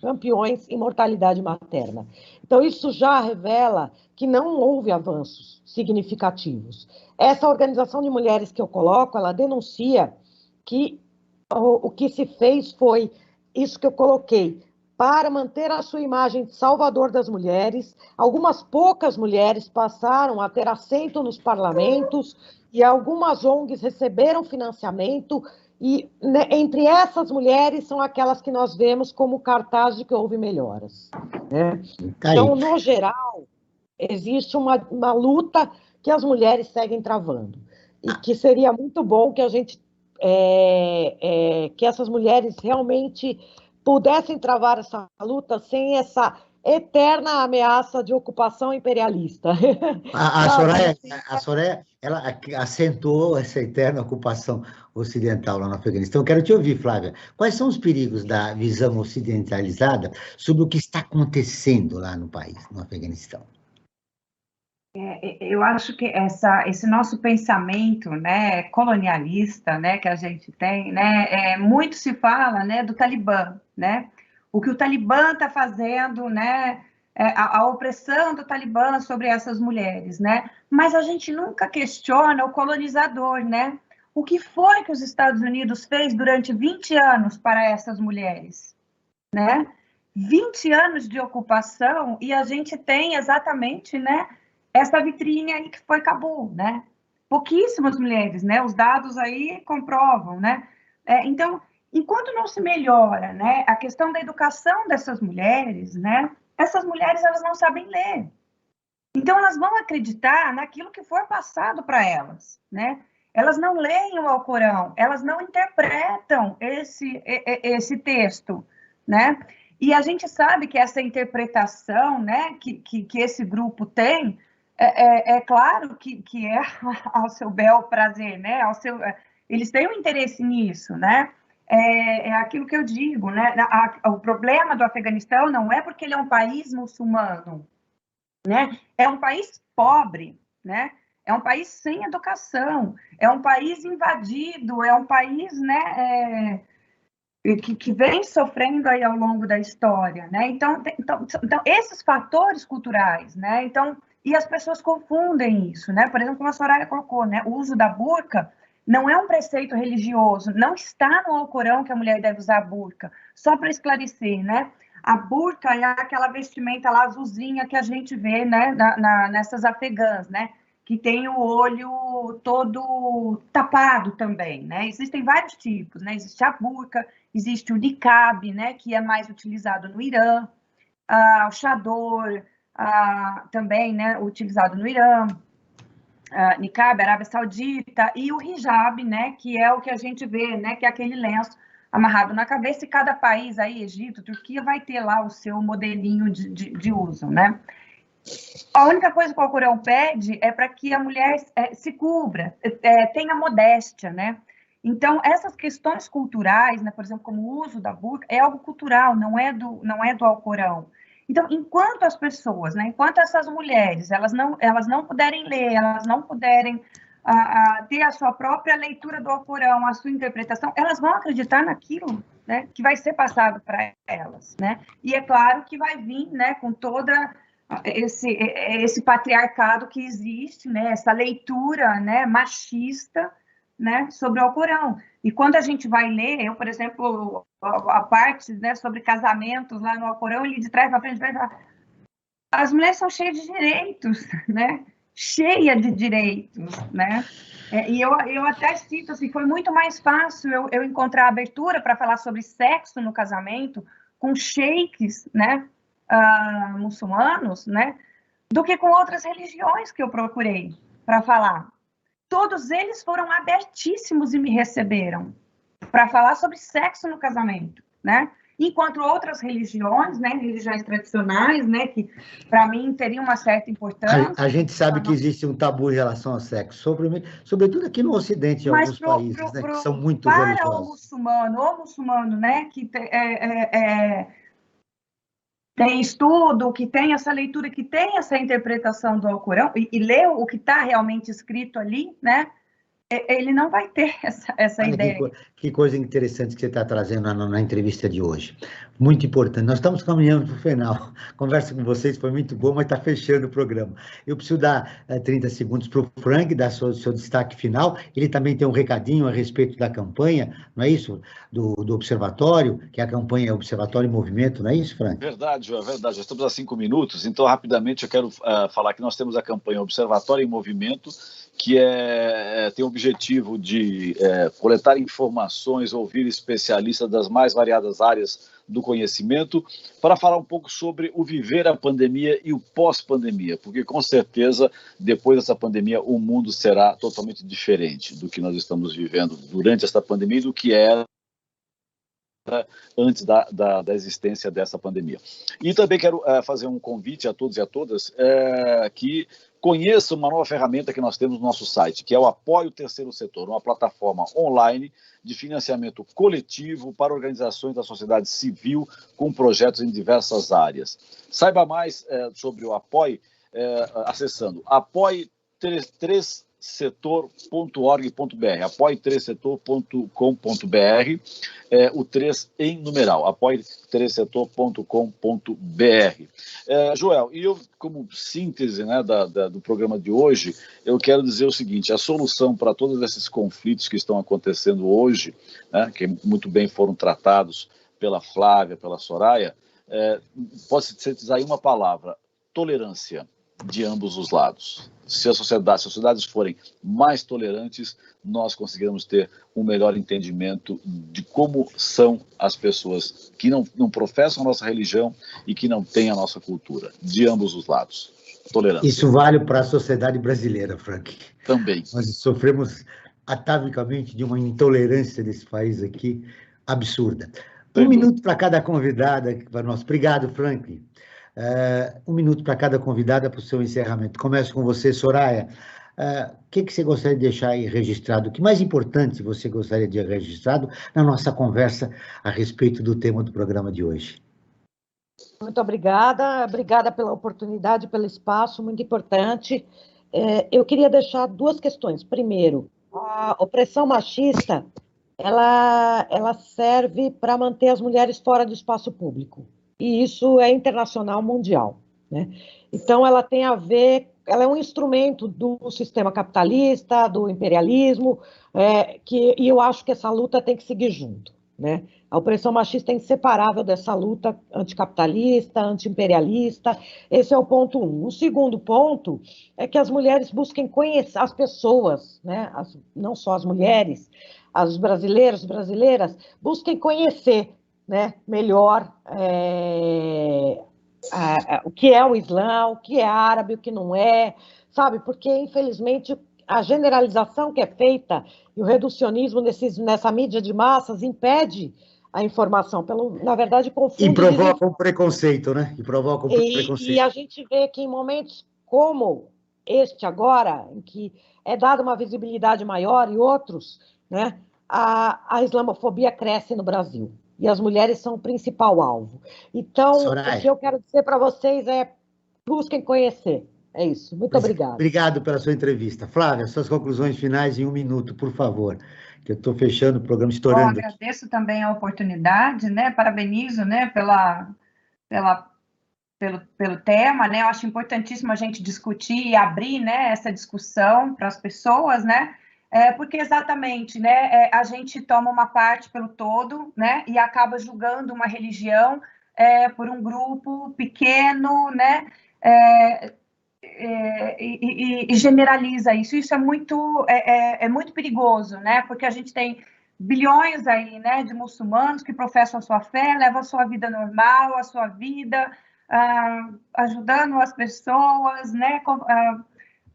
campeões em mortalidade materna. Então, isso já revela que não houve avanços significativos. Essa organização de mulheres que eu coloco, ela denuncia que o que se fez foi isso que eu coloquei, para manter a sua imagem de salvador das mulheres. Algumas poucas mulheres passaram a ter assento nos parlamentos e algumas ONGs receberam financiamento e, né, entre essas mulheres são aquelas que nós vemos como cartaz de que houve melhoras, né? Então, no geral, existe uma luta que as mulheres seguem travando e que seria muito bom que a gente que essas mulheres realmente pudessem travar essa luta sem essa eterna ameaça de ocupação imperialista. A Soraya, ela acentuou essa eterna ocupação ocidental lá no Afeganistão. Quero te ouvir, Flávia. Quais são os perigos da visão ocidentalizada sobre o que está acontecendo lá no país, no Afeganistão? Eu acho que esse nosso pensamento, né, colonialista, né, que a gente tem, né, muito se fala, né, do Talibã, né, o que o Talibã está fazendo, né, a opressão do Talibã sobre essas mulheres, né, mas a gente nunca questiona o colonizador, né, o que foi que os Estados Unidos fez durante 20 anos para essas mulheres, né, 20 anos de ocupação e a gente tem exatamente, né, essa vitrine aí que foi Cabul, né? Pouquíssimas mulheres, né? Os dados aí comprovam, né? Então, enquanto não se melhora, né, a questão da educação dessas mulheres, né? Essas mulheres, elas não sabem ler. Então, elas vão acreditar naquilo que for passado para elas, né? Elas não leem o Alcorão, elas não interpretam esse texto, né? E a gente sabe que essa interpretação, né, que esse grupo tem, é claro que é ao seu bel prazer, né? Eles têm um interesse nisso, né? É aquilo que eu digo, né? O problema do Afeganistão não é porque ele é um país muçulmano, né? É um país pobre, né? É um país sem educação, é um país invadido, é um país, né? que vem sofrendo aí ao longo da história, né? Então, esses fatores culturais, né? Então, e as pessoas confundem isso, né? Por exemplo, como a Soraya colocou, né? O uso da burca não é um preceito religioso, não está no Alcorão que a mulher deve usar a burca. Só para esclarecer, né? A burca é aquela vestimenta lá azulzinha que a gente vê, né? Nessas afegãs, né? Que tem o olho todo tapado também, né? Existem vários tipos, né? Existe a burca, existe o niqab, né? Que é mais utilizado no Irã, o chador, também, né? Utilizado no Irã, niqab, Arábia Saudita, e o hijab, né? Que é o que a gente vê, né? Que é aquele lenço amarrado na cabeça, e cada país aí, Egito, Turquia, vai ter lá o seu modelinho de uso, né? A única coisa que o Alcorão pede é para que a mulher se cubra, tenha modéstia, né? Então, essas questões culturais, né, por exemplo, como o uso da burca, é algo cultural, não é do Alcorão. Então, enquanto as pessoas, né, enquanto essas mulheres, elas não puderem ler, elas não puderem ter a sua própria leitura do Alcorão, a sua interpretação, elas vão acreditar naquilo, né, que vai ser passado para elas, né? E é claro que vai vir, né, com toda esse patriarcado que existe, né, essa leitura, né, machista, né, sobre o Alcorão. E quando a gente vai ler, eu, por exemplo, a parte, né, sobre casamentos lá no Alcorão, ele de trás para frente, as mulheres são cheias de direitos, né, cheia de direitos, né. E eu até cito, assim, foi muito mais fácil eu encontrar abertura para falar sobre sexo no casamento com sheiks, né, muçulmanos, né, do que com outras religiões que eu procurei para falar. Todos eles foram abertíssimos e me receberam para falar sobre sexo no casamento, né? Enquanto outras religiões, né, religiões tradicionais, né, que para mim teriam uma certa importância. A gente sabe que existe um tabu em relação ao sexo, sobretudo aqui no Ocidente, em alguns países, né, que são muito religiosos. Para o muçulmano, né, que tem estudo, que tem essa leitura, que tem essa interpretação do Alcorão, e lê o que está realmente escrito ali, né? Ele não vai ter essa ideia. Que coisa interessante que você está trazendo na entrevista de hoje. Muito importante. Nós estamos caminhando para o final. A conversa com vocês foi muito boa, mas está fechando o programa. Eu preciso dar 30 segundos para o Frank, dar seu destaque final. Ele também tem um recadinho a respeito da campanha, não é isso? Do Observatório, que a campanha é Observatório em Movimento, não é isso, Frank? Verdade, é verdade. Já estamos a 5 minutos, então, rapidamente, eu quero falar que nós temos a campanha Observatório em Movimento, que tem o objetivo de coletar informações, ouvir especialistas das mais variadas áreas do conhecimento, para falar um pouco sobre o viver a pandemia e o pós-pandemia, porque com certeza, depois dessa pandemia, o mundo será totalmente diferente do que nós estamos vivendo durante esta pandemia e do que era antes da existência dessa pandemia. E também quero fazer um convite a todos e a todas que conheçam uma nova ferramenta que nós temos no nosso site, que é o Apoio Terceiro Setor, uma plataforma online de financiamento coletivo para organizações da sociedade civil com projetos em diversas áreas. Saiba mais sobre o Apoie acessando apoie3setor.org.br, apoie3setor.com.br, o 3 em numeral, apoie3setor.com.br. Joel, e eu, como síntese, né, do programa de hoje, eu quero dizer o seguinte: a solução para todos esses conflitos que estão acontecendo hoje, né, que muito bem foram tratados pela Flávia, pela Soraya, pode sintetizar em uma palavra: tolerância de ambos os lados. Se as sociedades forem mais tolerantes, nós conseguiremos ter um melhor entendimento de como são as pessoas que não professam a nossa religião e que não têm a nossa cultura, de ambos os lados. Tolerância. Isso vale para a sociedade brasileira, Frank. Também. Nós sofremos atavicamente de uma intolerância desse país aqui absurda. Um minuto para cada convidada para nós. Obrigado, Frank. 1 minuto para cada convidada para o seu encerramento. Começo com você, Soraya. O que você gostaria de deixar aí registrado? O que mais importante você gostaria de ter registrado na nossa conversa a respeito do tema do programa de hoje? Muito obrigada. Obrigada pela oportunidade, pelo espaço, muito importante. Eu queria deixar 2 questões. Primeiro, a opressão machista ela serve para manter as mulheres fora do espaço público. E isso é internacional, mundial, né? Então, ela tem a ver, ela é um instrumento do sistema capitalista, do imperialismo, e eu acho que essa luta tem que seguir junto, né? A opressão machista é inseparável dessa luta anticapitalista, antiimperialista. Esse é o ponto 1. O segundo ponto é que as mulheres busquem conhecer as pessoas, né? Não só as mulheres, os brasileiros e brasileiras, busquem conhecer, né, melhor o que é o Islã, o que é árabe, o que não é, sabe? Porque, infelizmente, a generalização que é feita e o reducionismo nessa mídia de massas impede a informação, na verdade, confunde... E provoca um preconceito, né? E a gente vê que em momentos como este agora, em que é dada uma visibilidade maior e outros, né, a islamofobia cresce no Brasil. E as mulheres são o principal alvo. Então, Soraya, o que eu quero dizer para vocês é busquem conhecer. É isso. Muito obrigada. Obrigado pela sua entrevista. Flávia, suas conclusões finais em 1 minuto, por favor, que eu estou fechando o programa, estourando. Bom, agradeço também a oportunidade, né? Parabenizo, né, pelo tema, né? Eu acho importantíssimo a gente discutir e abrir, né, essa discussão para as pessoas, né? Porque exatamente, né, a gente toma uma parte pelo todo, né, e acaba julgando uma religião por um grupo pequeno, né, e generaliza isso. Isso é muito perigoso, né, porque a gente tem bilhões aí, né, de muçulmanos que professam a sua fé, levam a sua vida normal, a sua vida, ajudando as pessoas, né,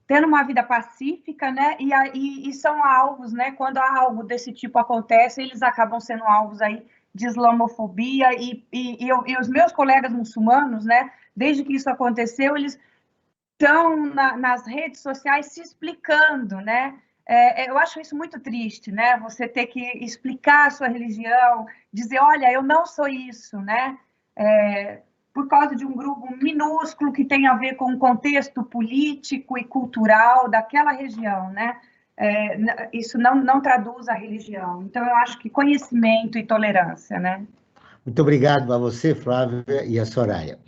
tendo uma vida pacífica, né, e são alvos, né, quando algo desse tipo acontece, eles acabam sendo alvos aí de islamofobia, e os meus colegas muçulmanos, né, desde que isso aconteceu, eles estão nas redes sociais se explicando, né, eu acho isso muito triste, né, você ter que explicar a sua religião, dizer, olha, eu não sou isso, né, por causa de um grupo minúsculo que tem a ver com o contexto político e cultural daquela região, né? Isso não traduz a religião. Então, eu acho que conhecimento e tolerância, né? Muito obrigado a você, Flávia, e a Soraya.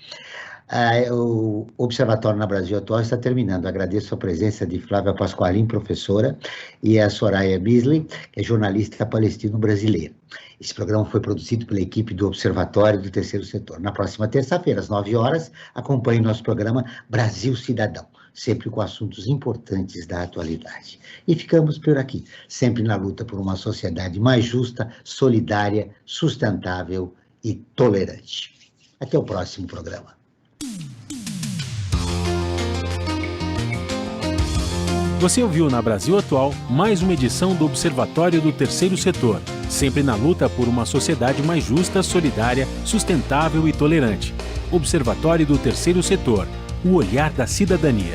O Observatório na Brasil Atual está terminando. Agradeço a presença de Flávia Pasqualin, professora, e a Soraya Beasley, que é jornalista palestino-brasileira. Esse programa foi produzido pela equipe do Observatório do Terceiro Setor. Na próxima terça-feira, às 9 horas, acompanhe nosso programa Brasil Cidadão, sempre com assuntos importantes da atualidade. E ficamos por aqui, sempre na luta por uma sociedade mais justa, solidária, sustentável e tolerante. Até o próximo programa. Você ouviu na Brasil Atual mais uma edição do Observatório do Terceiro Setor, sempre na luta por uma sociedade mais justa, solidária, sustentável e tolerante. Observatório do Terceiro Setor, o olhar da cidadania.